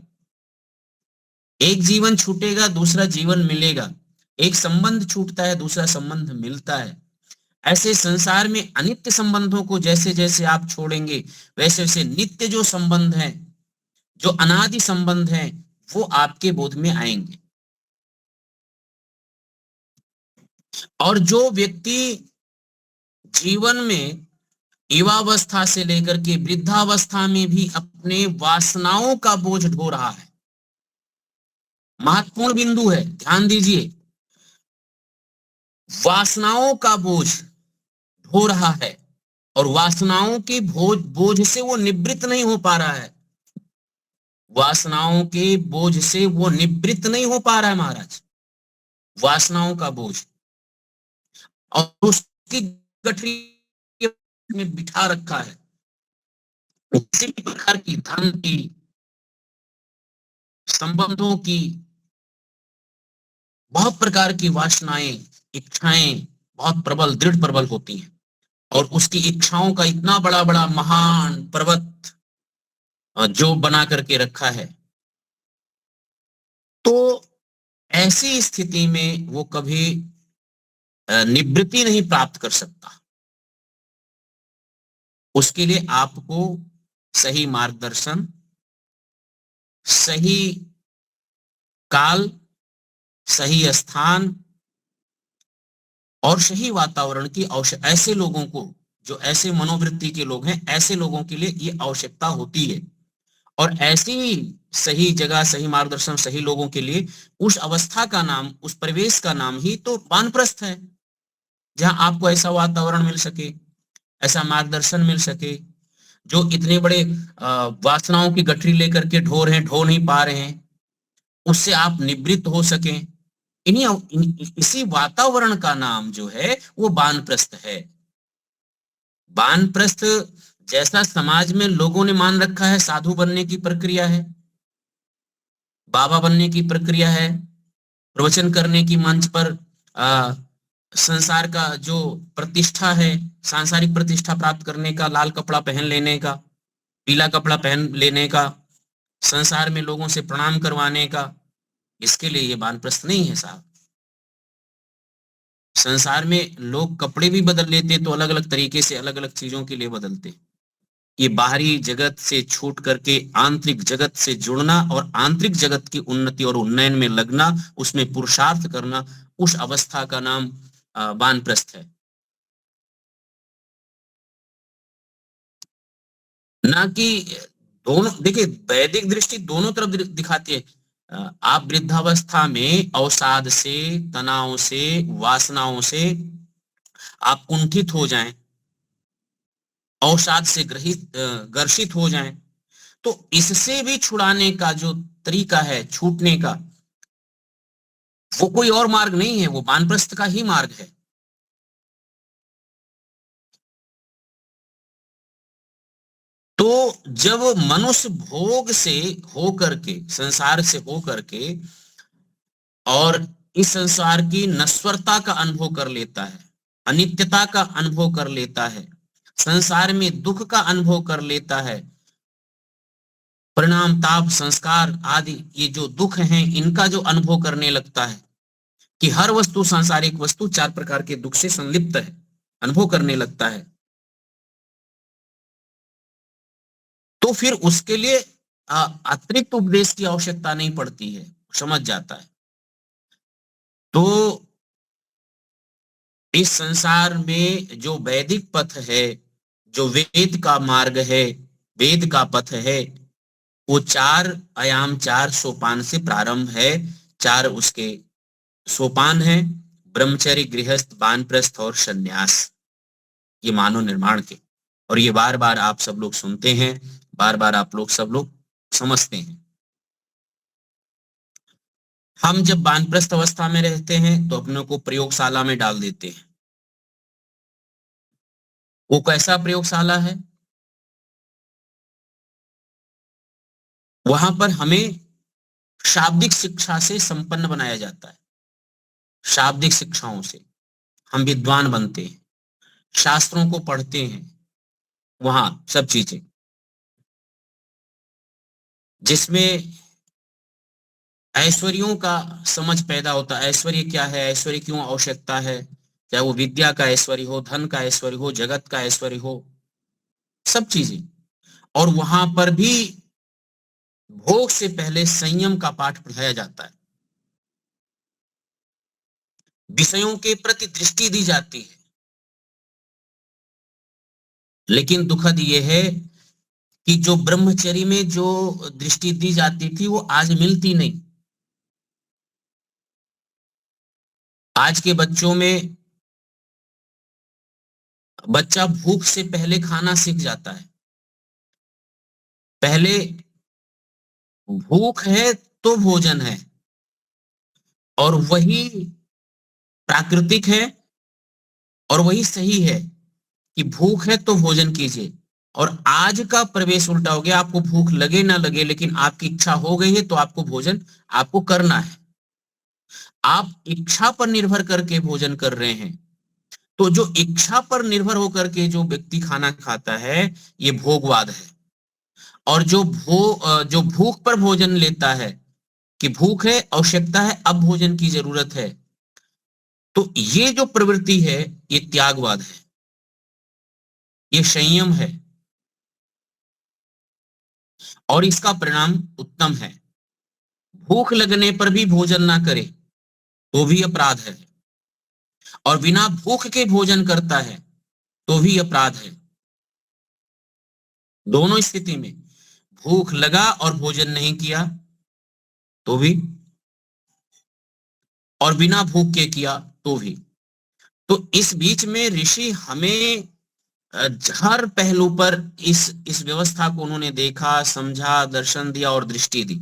Speaker 4: एक जीवन छूटेगा दूसरा जीवन मिलेगा, एक संबंध छूटता है दूसरा संबंध मिलता है। ऐसे संसार में अनित्य संबंधों को जैसे जैसे आप छोड़ेंगे, वैसे वैसे नित्य जो संबंध है, जो अनादि संबंध है, वो आपके बोध में आएंगे। और जो व्यक्ति जीवन में युवावस्था से लेकर के वृद्धावस्था में भी अपने वासनाओं का बोझ ढो रहा है, महत्वपूर्ण बिंदु है, ध्यान दीजिए, वासनाओं का बोझ ढो रहा है और वासनाओं के बोझ से वो निवृत्त नहीं हो पा रहा है, वासनाओं के बोझ से वो निवृत्त नहीं हो पा रहा है महाराज, वासनाओं का बोझ, और उसकी गठरी में बिठा रखा है किसी भी प्रकार की धन की, संबंधों की, बहुत प्रकार की वासनाएं, इच्छाएं बहुत प्रबल, दृढ़ प्रबल होती हैं, और उसकी इच्छाओं का इतना बड़ा बड़ा महान पर्वत जो बना करके रखा है। तो ऐसी स्थिति में वो कभी निवृत्ति नहीं प्राप्त कर सकता। उसके लिए आपको सही मार्गदर्शन, सही काल, सही स्थान और सही वातावरण की आवश्यकता, ऐसे लोगों को, जो ऐसे मनोवृत्ति के लोग हैं, ऐसे लोगों के लिए ये आवश्यकता होती है। और ऐसी सही जगह, सही मार्गदर्शन, सही लोगों के लिए उस अवस्था का नाम, उस परिवेश का नाम ही तो वानप्रस्थ है, जहां आपको ऐसा वातावरण मिल सके, ऐसा मार्गदर्शन मिल सके, जो इतने बड़े वासनाओं की गठरी लेकर के ढो नहीं पा रहे हैं, उससे आप निवृत्त हो सकें। इसी वातावरण का नाम जो है वो वानप्रस्थ है। वानप्रस्थ जैसा समाज में लोगों ने मान रखा है, साधु बनने की प्रक्रिया है, बाबा बनने की प्रक्रिया है, प्रवचन करने की मंच पर संसार का जो प्रतिष्ठा है, सांसारिक प्रतिष्ठा प्राप्त करने का, लाल कपड़ा पहन लेने का, पीला कपड़ा पहन लेने का, संसार में लोगों से प्रणाम करवाने का, इसके लिए ये वानप्रस्थ नहीं है साहब। संसार में लोग कपड़े भी बदल लेते तो अलग अलग तरीके से, अलग अलग चीजों के लिए बदलते। ये बाहरी जगत से छूट करके आंतरिक जगत से जुड़ना और आंतरिक जगत की उन्नति और उन्नयन में लगना, उसमें पुरुषार्थ करना, उस अवस्था का नाम वानप्रस्थ है। ना कि दोनों, देखिए वैदिक दृष्टि दोनों तरफ दिखाती है। आप वृद्धावस्था में अवसाद से, तनाव से, वासनाओं से आप कुंठित हो जाएं, अवसाद से ग्रसित हो जाएं, तो इससे भी छुड़ाने का जो तरीका है, छूटने का, वो कोई और मार्ग नहीं है, वो वानप्रस्थ का ही मार्ग है। तो जब मनुष्य भोग से हो करके, संसार से हो करके, और इस संसार की नश्वरता का अनुभव कर लेता है, अनित्यता का अनुभव कर लेता है, संसार में दुख का अनुभव कर लेता है, परिणाम, ताप, संस्कार आदि ये जो दुख हैं, इनका जो अनुभव करने लगता है कि हर वस्तु, सांसारिक वस्तु 4 प्रकार के दुख से संलिप्त है, अनुभव करने लगता है, तो फिर उसके लिए अतिरिक्त उपदेश की आवश्यकता नहीं पड़ती है, समझ जाता है। तो इस संसार में जो वैदिक पथ है, जो वेद का मार्ग है, वेद का पथ है, वो 4 आयाम, 4 सोपान से प्रारंभ है। 4 उसके सोपान है, ब्रह्मचर्य, गृहस्थ, वानप्रस्थ और संन्यास, ये मानव निर्माण के। और ये बार बार आप सब लोग सुनते हैं, बार बार आप लोग सब लोग समझते हैं। हम जब वानप्रस्थ अवस्था में रहते हैं तो अपने को प्रयोगशाला में डाल देते हैं। वो कैसा प्रयोगशाला है? वहां पर हमें शाब्दिक शिक्षा से संपन्न बनाया जाता है, शाब्दिक शिक्षाओं से हम विद्वान बनते हैं, शास्त्रों को पढ़ते हैं, वहां सब चीजें, जिसमें ऐश्वर्यों का समझ पैदा होता है। ऐश्वर्य क्या है, ऐश्वर्य क्यों आवश्यकता है, चाहे वो विद्या का ऐश्वर्य हो, धन का ऐश्वर्य हो, जगत का ऐश्वर्य हो, सब चीजें। और वहां पर भी भोग से पहले संयम का पाठ पढ़ाया जाता है, विषयों के प्रति दृष्टि दी जाती है। लेकिन दुखद यह है कि जो ब्रह्मचर्य में जो दृष्टि दी जाती थी वो आज मिलती नहीं। आज के बच्चों में बच्चा भूख से पहले खाना सीख जाता है। पहले भूख है तो भोजन है, और वही प्राकृतिक है और वही सही है कि भूख है तो भोजन कीजिए। और आज का प्रवेश उल्टा हो गया, आपको भूख लगे ना लगे, लेकिन आपकी इच्छा हो गई है तो आपको भोजन आपको करना है। आप इच्छा पर निर्भर करके भोजन कर रहे हैं। तो जो इच्छा पर निर्भर होकर के जो व्यक्ति खाना खाता है, ये भोगवाद है। और जो भूख पर भोजन लेता है कि भूख है, आवश्यकता है, अब भोजन की जरूरत है, तो ये जो प्रवृत्ति है ये त्यागवाद है, ये संयम है, और इसका परिणाम उत्तम है। भूख लगने पर भी भोजन ना करे तो भी अपराध है, और बिना भूख के भोजन करता है तो भी अपराध है। दोनों स्थिति में, भूख लगा और भोजन नहीं किया तो भी, और बिना भूख के किया तो भी। तो इस बीच में ऋषि हमें हर पहलू पर इस व्यवस्था को उन्होंने देखा, समझा, दर्शन दिया और दृष्टि दी।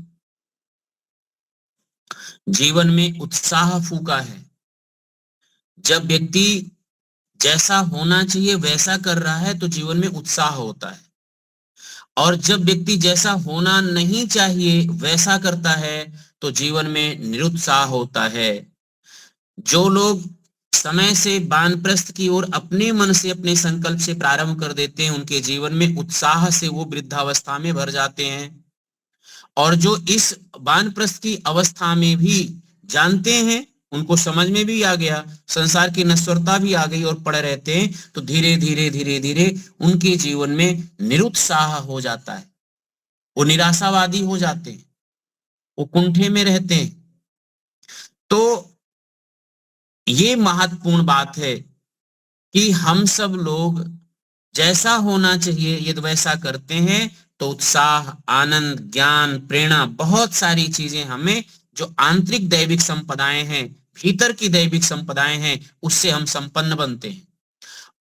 Speaker 4: जीवन में उत्साह फूका है। जब व्यक्ति जैसा होना चाहिए वैसा कर रहा है तो जीवन में उत्साह होता है, और जब व्यक्ति जैसा होना नहीं चाहिए वैसा करता है तो जीवन में निरुत्साह होता है। जो लोग समय से वानप्रस्थ की ओर अपने मन से, अपने संकल्प से प्रारंभ कर देते हैं, उनके जीवन में उत्साह से वो वृद्धावस्था में भर जाते हैं। और जो इस वानप्रस्थ की अवस्था में भी जानते हैं, उनको समझ में भी आ गया, संसार की नश्वरता भी आ गई और पड़े रहते हैं, तो धीरे धीरे धीरे धीरे उनके जीवन में निरुत्साह हो जाता है, वो निराशावादी हो जाते हैं, वो कुंठे में रहते हैं। तो ये महत्वपूर्ण बात है कि हम सब लोग जैसा होना चाहिए यदि वैसा करते हैं तो उत्साह, आनंद, ज्ञान, प्रेरणा, बहुत सारी चीजें हमें, जो आंतरिक दैविक संपदाएं हैं, भीतर की दैविक संपदाएं हैं, उससे हम संपन्न बनते हैं।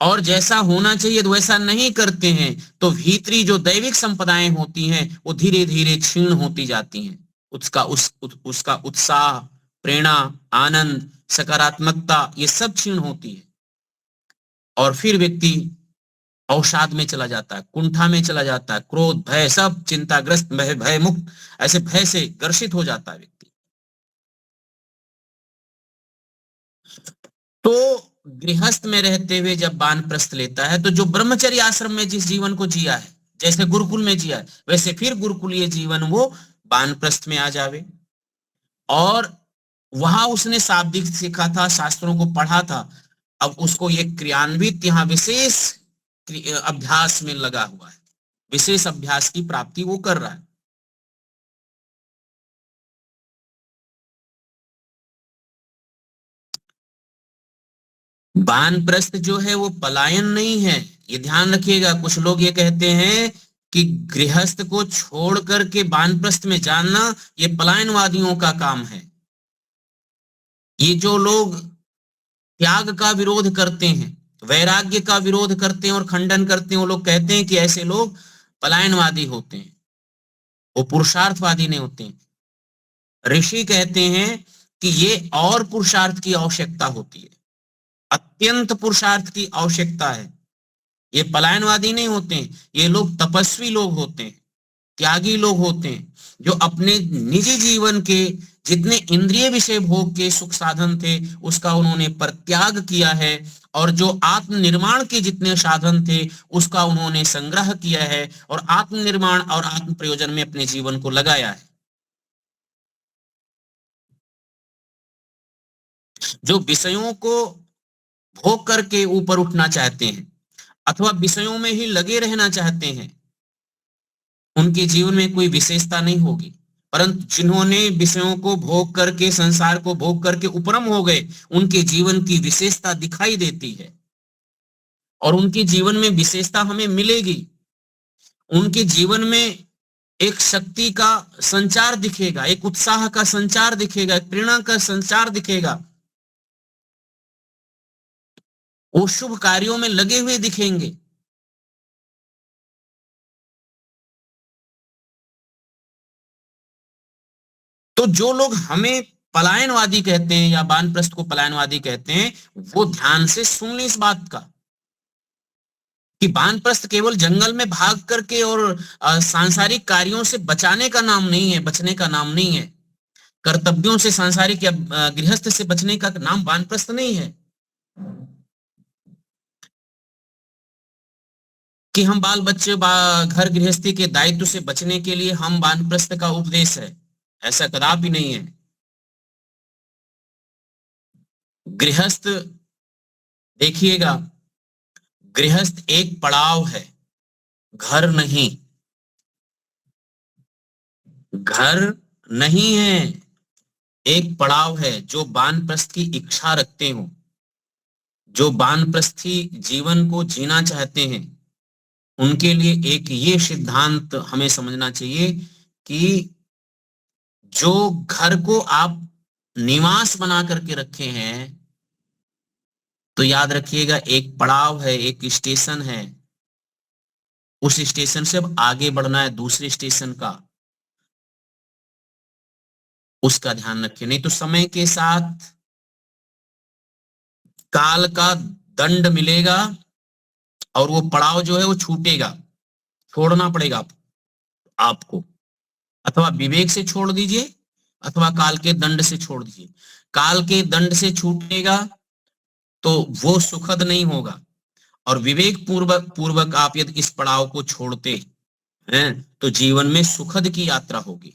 Speaker 4: और जैसा होना चाहिए तो वैसा नहीं करते हैं तो भीतरी जो दैविक संपदाएं होती हैं वो धीरे धीरे क्षीण होती जाती हैं। उसका उत्साह, प्रेरणा, आनंद, सकारात्मकता, ये सब क्षीण होती है, और फिर व्यक्ति अवसाद में चला जाता है, कुंठा में चला जाता है, क्रोध, भय, सब चिंताग्रस्त, भय मुक्त, ऐसे भय से ग्रसित हो जाता है व्यक्ति। तो गृहस्थ में रहते हुए जब वानप्रस्थ लेता है तो जो ब्रह्मचर्य आश्रम में जिस जीवन को जिया है, जैसे गुरुकुल में जिया है, वैसे फिर गुरुकुलीय जीवन वो वानप्रस्थ में आ जावे। और वहां उसने शाब्दिक सीखा था, शास्त्रों को पढ़ा था, अब उसको ये क्रियान्वित यहाँ विशेष अभ्यास में लगा हुआ है, विशेष अभ्यास की प्राप्ति वो कर रहा है। वानप्रस्थ जो है वो पलायन नहीं है, ये ध्यान रखिएगा। कुछ लोग ये कहते हैं कि गृहस्थ को छोड़ करके वानप्रस्थ में जाना ये पलायनवादियों का काम है। ये जो लोग त्याग का विरोध करते हैं, वैराग्य का विरोध करते हैं और खंडन करते हैं, वो लोग कहते हैं कि ऐसे लोग पलायनवादी होते हैं, वो पुरुषार्थवादी नहीं होते हैं। ऋषि कहते हैं कि ये और पुरुषार्थ की आवश्यकता होती है, अत्यंत पुरुषार्थ की आवश्यकता है। ये पलायनवादी नहीं होते हैं, ये लोग तपस्वी लोग होते हैं, त्यागी लोग होते हैं, जो अपने निजी जीवन के जितने इंद्रिय विषय भोग के सुख साधन थे उसका उन्होंने परित्याग किया है, और जो आत्मनिर्माण के जितने साधन थे उसका उन्होंने संग्रह किया है, और आत्मनिर्माण और आत्म प्रयोजन में अपने जीवन को लगाया है। जो विषयों को भोग करके ऊपर उठना चाहते हैं अथवा विषयों में ही लगे रहना चाहते हैं, उनके जीवन में कोई विशेषता नहीं होगी। परंतु जिन्होंने विषयों को भोग करके, संसार को भोग करके उपरम हो गए, उनके जीवन की विशेषता दिखाई देती है और उनके जीवन में विशेषता हमें मिलेगी। उनके जीवन में एक शक्ति का संचार दिखेगा, एक उत्साह का संचार दिखेगा, एक प्रेरणा का संचार दिखेगा। वो शुभ कार्यों में लगे हुए दिखेंगे। तो जो लोग हमें पलायनवादी कहते हैं या वानप्रस्थ को पलायनवादी कहते हैं, वो ध्यान से सुन लें इस बात का कि वानप्रस्थ केवल जंगल में भाग करके और सांसारिक कार्यों से बचाने का नाम नहीं है, बचने का नाम नहीं है। कर्तव्यों से, सांसारिक या गृहस्थ से बचने का नाम वानप्रस्थ नहीं है कि हम बाल बच्चे घर गृहस्थी के दायित्व से बचने के लिए हम वानप्रस्थ का उपदेश है, ऐसा कदापि नहीं है। गृहस्थ देखिएगा, गृहस्थ एक पड़ाव है, घर नहीं। घर नहीं है, एक पड़ाव है। जो वानप्रस्थ की इच्छा रखते हो, जो वानप्रस्थी जीवन को जीना चाहते हैं, उनके लिए एक ये सिद्धांत हमें समझना चाहिए कि जो घर को आप निवास बना करके रखे हैं, तो याद रखिएगा एक पड़ाव है, एक स्टेशन है। उस स्टेशन से अब आगे बढ़ना है दूसरे स्टेशन का, उसका ध्यान रखिए। नहीं तो समय के साथ काल का दंड मिलेगा और वो पड़ाव जो है वो छूटेगा, छोड़ना पड़ेगा आपको। अथवा विवेक से छोड़ दीजिए अथवा काल के दंड से छोड़ दीजिए। काल के दंड से छूटेगा तो वो सुखद नहीं होगा, और विवेक पूर्वक आप यदि इस पड़ाव को छोड़ते हैं तो जीवन में सुखद की यात्रा होगी।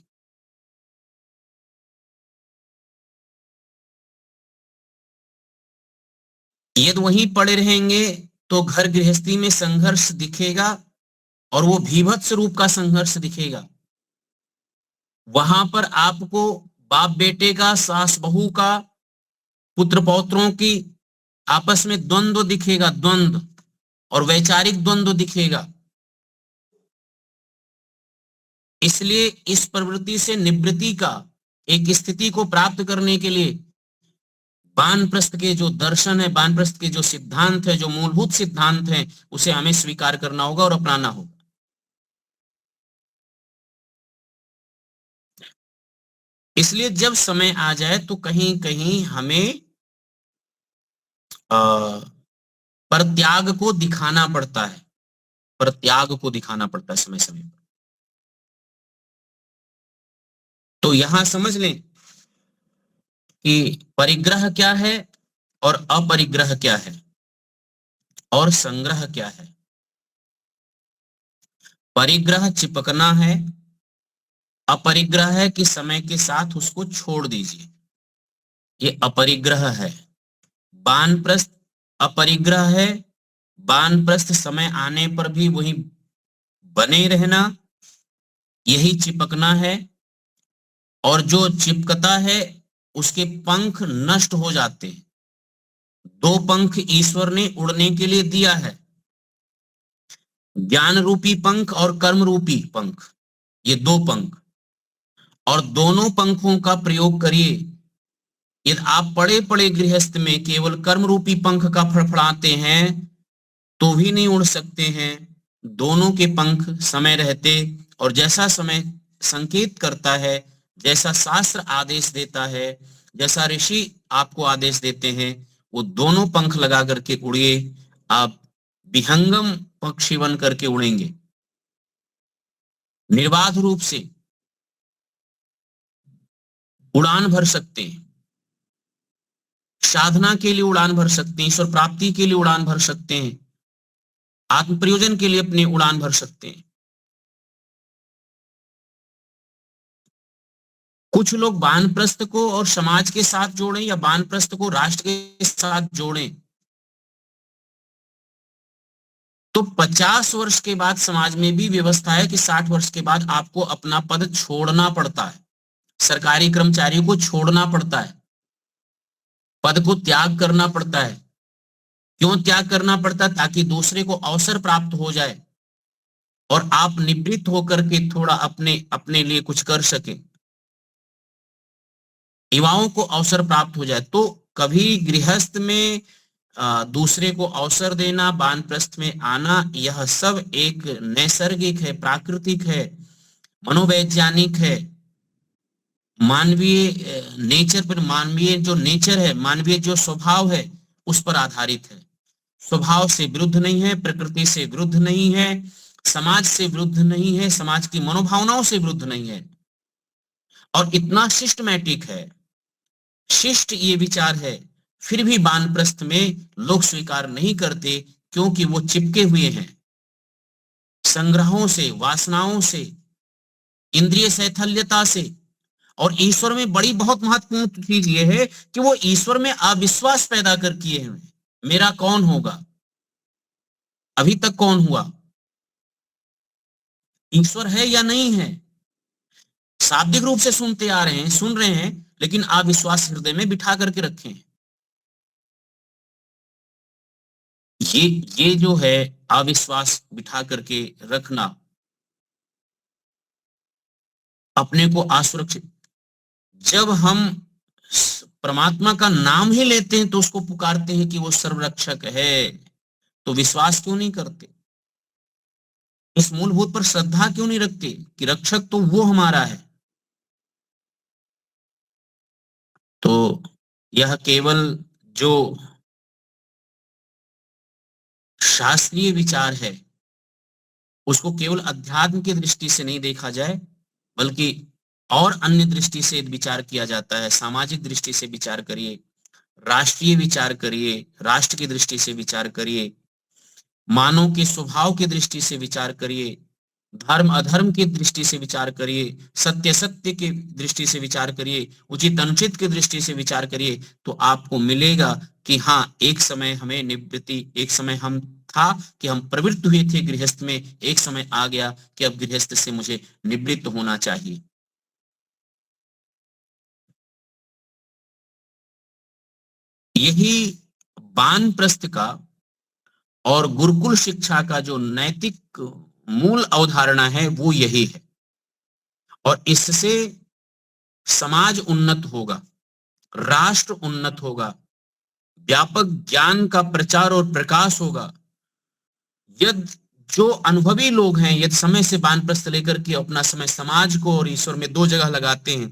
Speaker 4: यदि वहीं पड़े रहेंगे तो घर गृहस्थी में संघर्ष दिखेगा और वो भीभत्स रूप का संघर्ष दिखेगा। वहां पर आपको बाप बेटे का, सास बहू का, पुत्र पौत्रों की आपस में द्वंद्व दिखेगा, द्वंद्व और वैचारिक द्वंद्व दिखेगा। इसलिए इस प्रवृत्ति से निवृत्ति का एक स्थिति को प्राप्त करने के लिए वानप्रस्थ के जो दर्शन है, वानप्रस्थ के जो सिद्धांत है, जो मूलभूत सिद्धांत है, उसे हमें स्वीकार करना होगा और अपनाना होगा। इसलिए जब समय आ जाए तो कहीं कहीं हमें परित्याग को दिखाना पड़ता है, परित्याग को दिखाना पड़ता है समय समय पर। तो यहां समझ लें कि परिग्रह क्या है और अपरिग्रह क्या है और संग्रह क्या है। परिग्रह चिपकना है, अपरिग्रह है कि समय के साथ उसको छोड़ दीजिए, ये अपरिग्रह है। वानप्रस्थ अपरिग्रह है, वानप्रस्थ समय आने पर भी वही बने रहना, यही चिपकना है। और जो चिपकता है उसके पंख नष्ट हो जाते हैं। दो पंख ईश्वर ने उड़ने के लिए दिया है, ज्ञान रूपी पंख और कर्म रूपी पंख, ये दो पंख, और दोनों पंखों का प्रयोग करिए। यदि आप पड़े पड़े गृहस्थ में केवल कर्म रूपी पंख का फड़फड़ाते हैं तो भी नहीं उड़ सकते हैं। दोनों के पंख समय रहते, और जैसा समय संकेत करता है, जैसा शास्त्र आदेश देता है, जैसा ऋषि आपको आदेश देते हैं, वो दोनों पंख लगा करके उड़िए। आप विहंगम पक्षी बन करके उड़ेंगे, निर्बाध रूप से उड़ान भर सकते हैं, साधना के लिए उड़ान भर सकते हैं, ईश्वर प्राप्ति के लिए उड़ान भर सकते हैं, आत्म प्रयोजन के लिए अपनी उड़ान भर सकते हैं। कुछ लोग वानप्रस्थ को और समाज के साथ जोड़ें या वानप्रस्थ को राष्ट्र के साथ जोड़ें, तो 50 वर्ष के बाद समाज में भी व्यवस्था है कि 60 वर्ष के बाद आपको अपना पद छोड़ना पड़ता है, सरकारी कर्मचारियों को छोड़ना पड़ता है, पद को त्याग करना पड़ता है। क्यों त्याग करना पड़ता है? ताकि दूसरे को अवसर प्राप्त हो जाए और आप निवृत्त होकर के थोड़ा अपने अपने लिए कुछ कर सके, युवाओं को अवसर प्राप्त हो जाए। तो कभी गृहस्थ में दूसरे को अवसर देना, वानप्रस्थ में आना, यह सब एक नैसर्गिक है, प्राकृतिक है, मनोवैज्ञानिक है, मानवीय नेचर पर, मानवीय जो नेचर है, मानवीय जो स्वभाव है उस पर आधारित है। स्वभाव से विरुद्ध नहीं है, प्रकृति से विरुद्ध नहीं है, समाज से विरुद्ध नहीं है, समाज की मनोभावनाओं से विरुद्ध नहीं है, और इतना सिस्टमैटिक है, शिष्ट ये विचार है। फिर भी वानप्रस्थ में लोग स्वीकार नहीं करते, क्योंकि वो चिपके हुए हैं संग्रहों से, वासनाओं से, इंद्रिय शैथल्यता से। और ईश्वर में बड़ी बहुत महत्वपूर्ण चीज ये है कि वो ईश्वर में अविश्वास पैदा कर किए हैं। मेरा कौन होगा? अभी तक कौन हुआ? ईश्वर है या नहीं है? शाब्दिक रूप से सुनते आ रहे हैं, सुन रहे हैं, लेकिन अविश्वास हृदय में बिठा करके रखे हैं। ये जो है अविश्वास बिठा करके रखना, अपने को असुरक्षित। जब हम परमात्मा का नाम ही लेते हैं तो उसको पुकारते हैं कि वो सर्वरक्षक है, तो विश्वास क्यों नहीं करते? इस मूलभूत पर श्रद्धा क्यों नहीं रखते कि रक्षक तो वो हमारा है? तो यह केवल जो शास्त्रीय विचार है उसको केवल अध्यात्म की दृष्टि से नहीं देखा जाए, बल्कि और अन्य दृष्टि से विचार किया जाता है। सामाजिक दृष्टि से विचार करिए, राष्ट्रीय विचार करिए, राष्ट्र की दृष्टि से विचार करिए, मानव के स्वभाव की दृष्टि से विचार करिए, धर्म अधर्म की दृष्टि से विचार करिए, सत्य सत्य की दृष्टि से विचार करिए, उचित अनुचित की दृष्टि से विचार करिए, तो आपको मिलेगा कि हाँ, एक समय हमें निवृत्ति, एक समय हम था कि हम प्रवृत्त हुए थे गृहस्थ में, एक समय आ गया कि अब गृहस्थ से मुझे निवृत्त होना चाहिए। यही वानप्रस्थ का और गुरुकुल शिक्षा का जो नैतिक मूल अवधारणा है वो यही है, और इससे समाज उन्नत होगा, राष्ट्र उन्नत होगा, व्यापक ज्ञान का प्रचार और प्रकाश होगा। यदि जो अनुभवी लोग हैं, यदि समय से वानप्रस्थ लेकर के अपना समय समाज को और ईश्वर में दो जगह लगाते हैं,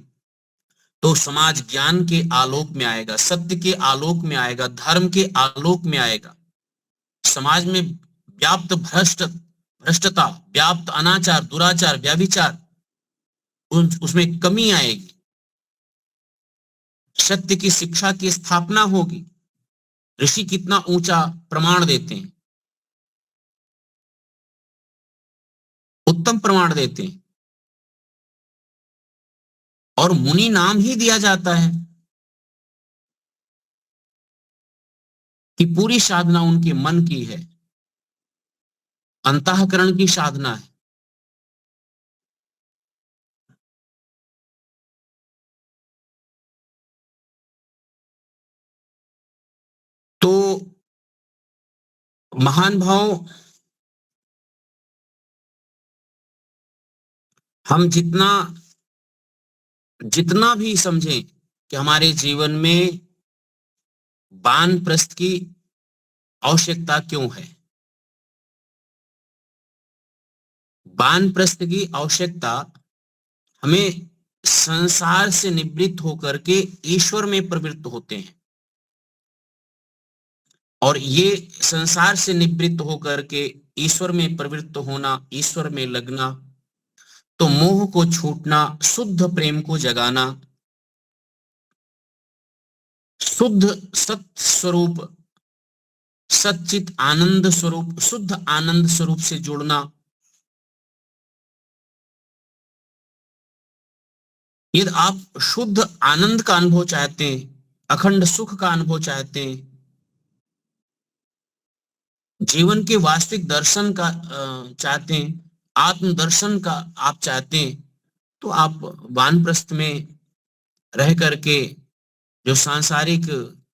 Speaker 4: तो समाज ज्ञान के आलोक में आएगा, सत्य के आलोक में आएगा, धर्म के आलोक में आएगा। समाज में व्याप्त भ्रष्टता, व्याप्त अनाचार, दुराचार, व्यभिचार, उसमें कमी आएगी, सत्य की शिक्षा की स्थापना होगी। ऋषि कितना ऊंचा प्रमाण देते हैं, उत्तम प्रमाण देते हैं, और मुनि नाम ही दिया जाता है कि पूरी साधना उनके मन की है, अंतःकरण की साधना है। तो महान भाव, हम जितना भी समझें कि हमारे जीवन में वानप्रस्थ की आवश्यकता क्यों है, वानप्रस्थ की आवश्यकता हमें संसार से निवृत्त होकर के ईश्वर में प्रवृत्त होते हैं, और ये संसार से निवृत्त होकर के ईश्वर में प्रवृत्त होना, ईश्वर में लगना, तो मोह को छूटना, शुद्ध प्रेम को जगाना, शुद्ध सत्य स्वरूप, सच्चित आनंद स्वरूप, शुद्ध आनंद स्वरूप से जुड़ना। यदि आप शुद्ध आनंद का अनुभव चाहते हैं, अखंड सुख का अनुभव चाहते हैं, जीवन के वास्तविक दर्शन का चाहते हैं, आत्म दर्शन का आप चाहते हैं, तो आप वानप्रस्थ में रह करके जो सांसारिक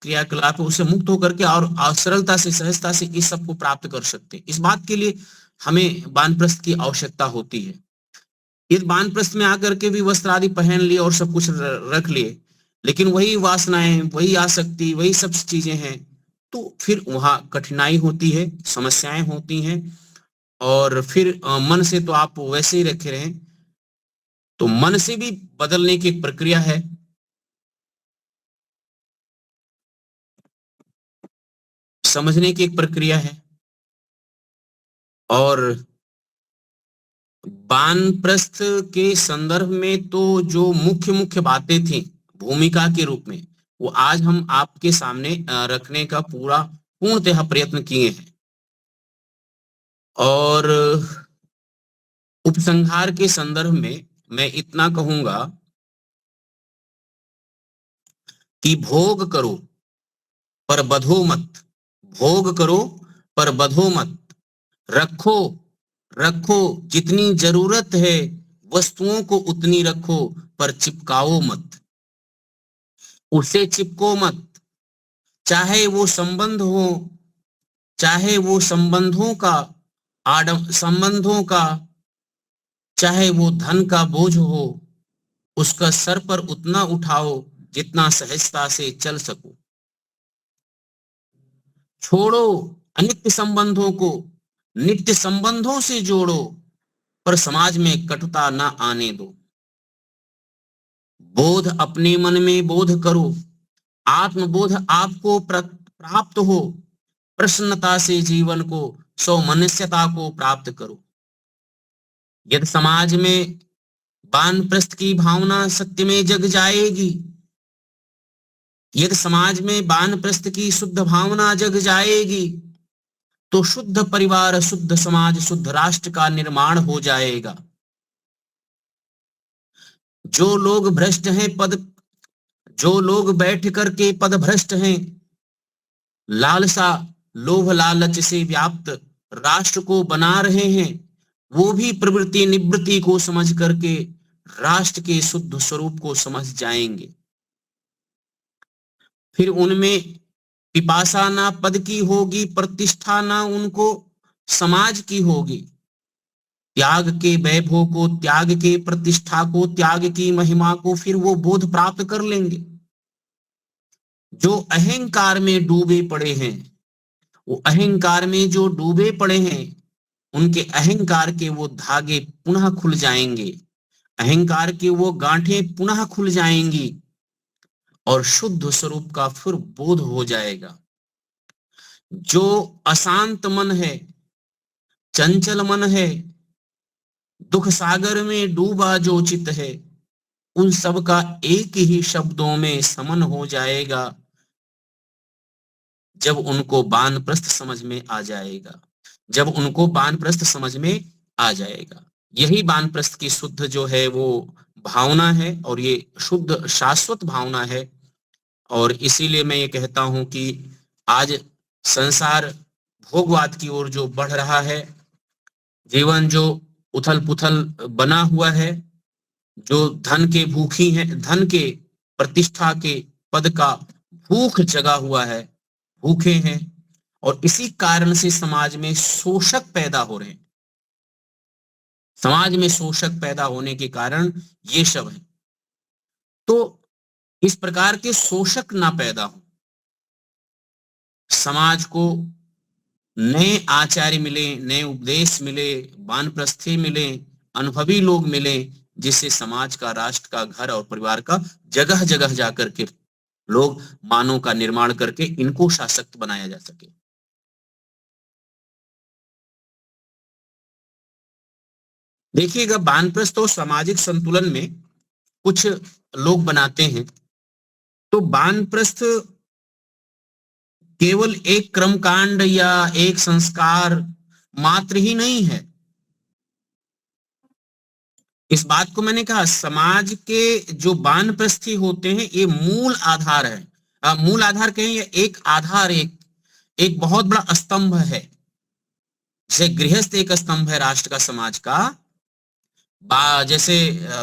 Speaker 4: क्रियाकलाप है उससे मुक्त होकर के और सरलता से, सहजता से इस सब को प्राप्त कर सकते हैं। इस बात के लिए हमें वानप्रस्थ की आवश्यकता होती है। इस वानप्रस्थ में आकर के भी वस्त्र आदि पहन लिए और सब कुछ रख लिए, लेकिन वही वासनाएं, वही आसक्ति, वही सब चीजें हैं, तो फिर वहां कठिनाई होती है, समस्याएं होती हैं। और फिर मन से तो आप वैसे ही रखे रहें, तो मन से भी बदलने की एक प्रक्रिया है। समझने की एक प्रक्रिया है। और वानप्रस्थ के संदर्भ में तो जो मुख्य मुख्य बातें थी भूमिका के रूप में, वो आज हम आपके सामने रखने का पूरा पूर्णतः प्रयत्न किए हैं। और उपसंहार के संदर्भ में मैं इतना कहूंगा कि भोग करो पर बधो मत, भोग करो पर बधो मत, रखो रखो जितनी जरूरत है, वस्तुओं को उतनी रखो पर चिपकाओ मत, उसे चिपको मत। चाहे वो संबंध हो, चाहे वो संबंधों का, चाहे वो धन का बोझ हो, उसका सर पर उतना उठाओ जितना सहजता से चल सको। छोड़ो अनित्य संबंधों को, नित्य संबंधों से जोड़ो, पर समाज में कटुता ना आने दो। बोध अपने मन में बोध करो, आत्मबोध आपको प्राप्त हो, प्रसन्नता से जीवन को, सौमनस्यता को प्राप्त करो। यदि समाज में वानप्रस्थ की भावना सत्य में जग जाएगी, यदि समाज में वानप्रस्थ की शुद्ध भावना जग जाएगी, तो शुद्ध परिवार, शुद्ध समाज, शुद्ध राष्ट्र का निर्माण हो जाएगा। जो लोग भ्रष्ट हैं जो लोग बैठ करके पद भ्रष्ट हैं, लालसा लोभ लालच से व्याप्त राष्ट्र को बना रहे हैं, वो भी प्रवृत्ति निवृत्ति को समझ करके राष्ट्र के शुद्ध स्वरूप को समझ जाएंगे। फिर उनमें पिपासा ना पद की होगी, प्रतिष्ठा ना उनको समाज की होगी। त्याग के वैभव को, त्याग के प्रतिष्ठा को, त्याग की महिमा को फिर वो बोध प्राप्त कर लेंगे। जो अहंकार में डूबे पड़े हैं, वो अहंकार में जो डूबे पड़े हैं, उनके अहंकार के वो धागे पुनः खुल जाएंगे, अहंकार की वो गांठें पुनः खुल जाएंगी और शुद्ध स्वरूप का फिर बोध हो जाएगा। जो अशांत मन है, चंचल मन है, दुख सागर में डूबा जो चित है, उन सब का एक ही शब्दों में समन हो जाएगा जब उनको वानप्रस्थ समझ में आ जाएगा, जब उनको वानप्रस्थ समझ में आ जाएगा। यही वानप्रस्थ की शुद्ध जो है वो भावना है, और ये शुद्ध शाश्वत भावना है। और इसीलिए मैं ये कहता हूं कि आज संसार भोगवाद की ओर जो बढ़ रहा है, जीवन जो उथल पुथल बना हुआ है, जो धन के भूखी हैं, धन के, प्रतिष्ठा के, पद का भूख जगा हुआ है, भूखे हैं, और इसी कारण से समाज में शोषक पैदा हो रहे हैं। समाज में शोषक पैदा होने के कारण ये सब है। तो इस प्रकार के शोषक ना पैदा हो, समाज को नए आचार्य मिले, नए उपदेश मिले, वानप्रस्थी मिले, अनुभवी लोग मिले, जिससे समाज का, राष्ट्र का, घर और परिवार का जगह जगह जाकर के लोग मानव का निर्माण करके इनको शासक बनाया जा सके। देखिएगा, वानप्रस्थ और सामाजिक संतुलन में कुछ लोग बनाते हैं, तो वानप्रस्थ केवल एक कर्मकांड या एक संस्कार मात्र ही नहीं है। इस बात को मैंने कहा, समाज के जो वानप्रस्थी होते हैं ये मूल आधार है। मूल आधार कहें, ये एक आधार, एक बहुत बड़ा स्तंभ है। जैसे गृहस्थ एक स्तंभ है राष्ट्र का, समाज का, जैसे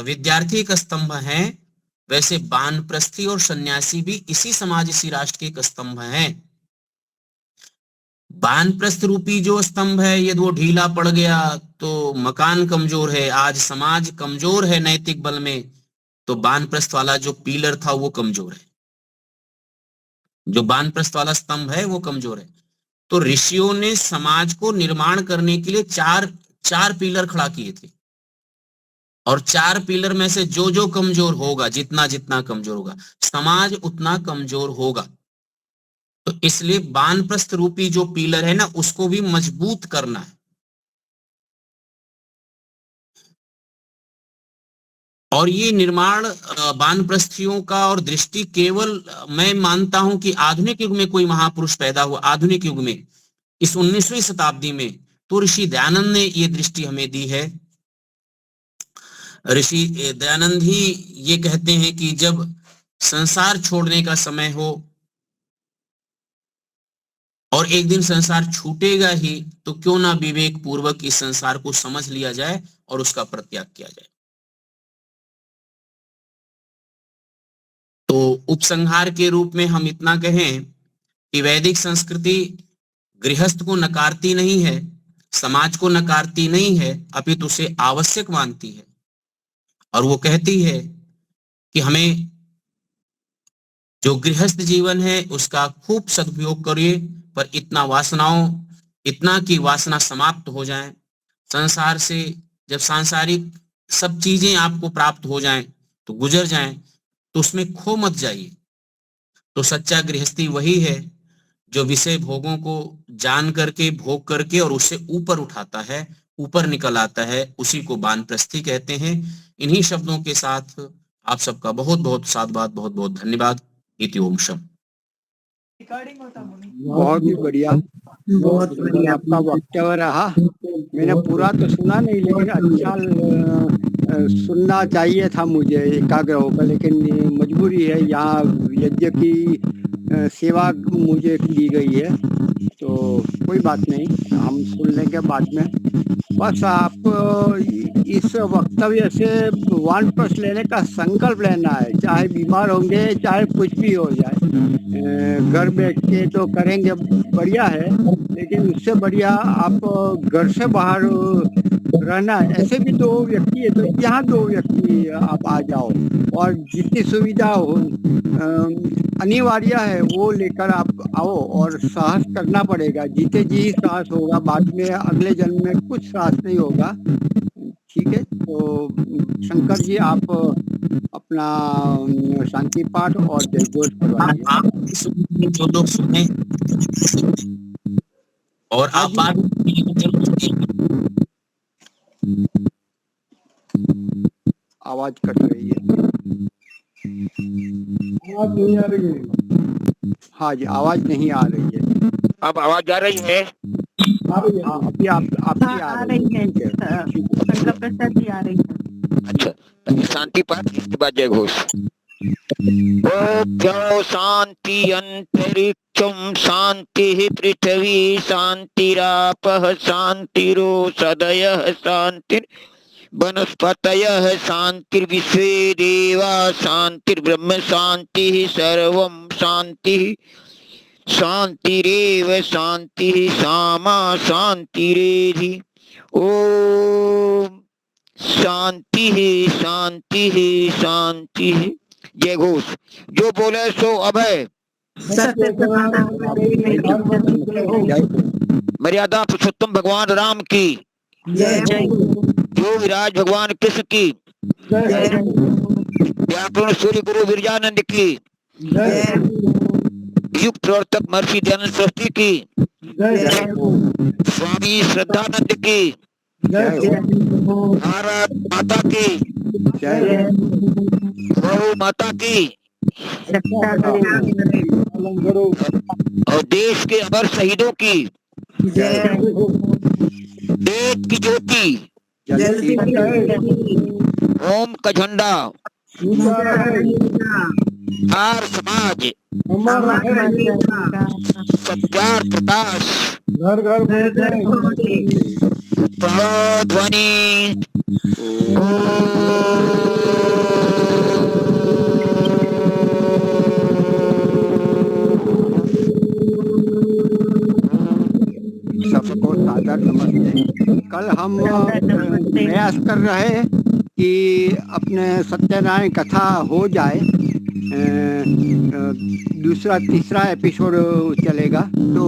Speaker 4: विद्यार्थी एक स्तंभ है, वैसे वानप्रस्थी और सन्यासी भी इसी समाज, इसी राष्ट्र के एक स्तंभ हैं। वानप्रस्थ रूपी जो स्तंभ है, यदि वो ढीला पड़ गया तो मकान कमजोर है। आज समाज कमजोर है नैतिक बल में, तो वानप्रस्थ वाला जो पिलर था वो कमजोर है, जो वानप्रस्थ वाला स्तंभ है वो कमजोर है। तो ऋषियों ने समाज को निर्माण करने के लिए चार पिलर खड़ा किए थे, और चार पिलर में से जो जो कमजोर होगा, जितना जितना कमजोर होगा, समाज उतना कमजोर होगा। तो इसलिए वानप्रस्थ रूपी जो पिलर है ना, उसको भी मजबूत करना है। और ये निर्माण वानप्रस्थियों का और दृष्टि केवल, मैं मानता हूं कि आधुनिक युग में कोई महापुरुष पैदा हुआ, आधुनिक युग में, इस 19वीं शताब्दी में, तो ऋषि दयानंद ने ये दृष्टि हमें दी है। ऋषि दयानंद ही ये कहते हैं कि जब संसार छोड़ने का समय हो और एक दिन संसार छूटेगा ही, तो क्यों ना विवेक पूर्वक इस संसार को समझ लिया जाए और उसका परित्याग किया जाए। तो उपसंहार के रूप में हम इतना कहें कि वैदिक संस्कृति गृहस्थ को नकारती नहीं है, समाज को नकारती नहीं है, अपितु उसे आवश्यक मानती है। और वो कहती है कि हमें जो गृहस्थ जीवन है उसका खूब सदुपयोग करिए, पर इतना कि वासना समाप्त हो जाए। संसार से जब सांसारिक सब चीजें आपको प्राप्त हो जाएं, तो गुजर जाएं, तो उसमें खो मत जाइए। तो सच्चा गृहस्थी वही है जो विषय भोगों को जान करके, भोग करके और उससे ऊपर उठाता है, ऊपर निकल आता है, उसी को वानप्रस्थी कहते हैं। इन्हीं शब्दों के साथ आप सबका बहुत बहुत साधुवाद, बहुत बहुत धन्यवाद। इति ओम शम।
Speaker 3: बहुत ही बढ़िया, बहुत बढ़िया आपका वक्तव्य रहा। मैंने पूरा तो सुना नहीं, लेकिन अच्छा सुनना चाहिए था मुझे एकाग्र होकर, लेकिन मजबूरी है, यहाँ यज्ञ की सेवा मुझे दी गई है, तो कोई बात नहीं, हम सुन लेंगे बाद में। बस आप इस वक्तव्य से वानप्रस्थ लेने का संकल्प लेना है, चाहे बीमार होंगे, चाहे कुछ भी हो जाए। घर बैठ के तो करेंगे, बढ़िया है, लेकिन उससे बढ़िया आप घर से बाहर रहना है। ऐसे भी 2 व्यक्ति है, तो यहाँ 2 व्यक्ति आप आ जाओ, और जितनी सुविधा हो अनिवार्य है वो लेकर आप आओ, और साहस करना पड़ेगा। जीते जी साहस होगा, बाद में अगले जन्म में कुछ साहस नहीं होगा। ठीक है, तो शंकर जी आप अपना शांति पाठ और जयघोष करवाइए।
Speaker 4: आप जो लोग सुने और आप बात
Speaker 3: आवाज कट रही है।
Speaker 5: आवाज नहीं आ रही है।
Speaker 3: हाँ जी, आवाज नहीं आ रही है।
Speaker 6: अब आवाज आ रही है?
Speaker 3: हाँ, अभी आपकी आ रही है।
Speaker 2: शंकर प्रसाद जी आ रही है।
Speaker 6: अच्छा, शांति पाठ, इसके बाद जय घोष। ओभ्यो शांति अंतरिक्षं शांति पृथ्वी शांतिरापः शांतिरोषधयः शांतिर वनस्पतयः शांतिर्विश्वे देवा शांतिर्ब्रह्म शांतिः सर्वं शांतिः शांतिरेव शांतिः सामा शांतिरेधि। ओम शांति शांति शांति। जय घोष। जो बोले सो अभय। मर्यादा पुरुषोत्तम भगवान राम की, जो विराज भगवान कृष्ण की, व्याकरण सूर्य गुरु विरजानंद की, युग प्रवर्तक महर्षि दयानंद सरस्वती की, स्वामी श्रद्धानंद की, भारत माता की, गौ माता की, और देश के अमर शहीदों की, देश की ज्योति, ओम का झंडा, आर्य समाज
Speaker 5: अमर
Speaker 2: अमर
Speaker 5: रहे
Speaker 2: रहेगा।
Speaker 6: सत्यार प्रकाश
Speaker 5: घर घर गूंजे
Speaker 6: प्रणव ध्वनि
Speaker 3: सबको सादर नमस्ते। कल हम प्रयास कर रहे हैं कि अपने सत्यनारायण कथा हो जाए, दूसरा तीसरा एपिसोड चलेगा। तो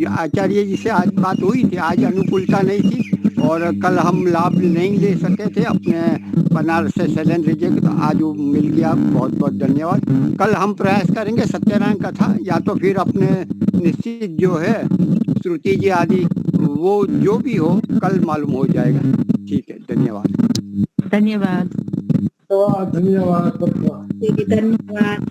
Speaker 3: आचार्य जी से आज बात हुई थी, आज अनुकूलता नहीं थी और कल हम लाभ नहीं ले सके थे अपने बनारस से शैलेंद्र जी को, तो आज वो मिल गया। बहुत बहुत धन्यवाद। कल हम प्रयास करेंगे सत्यनारायण कथा, या तो फिर अपने निश्चित जो है श्रुति जी आदि, वो जो भी हो कल मालूम हो जाएगा। ठीक है, धन्यवाद।
Speaker 2: धन्यवाद।
Speaker 5: धन्यवाद सबका।
Speaker 1: धन्यवाद।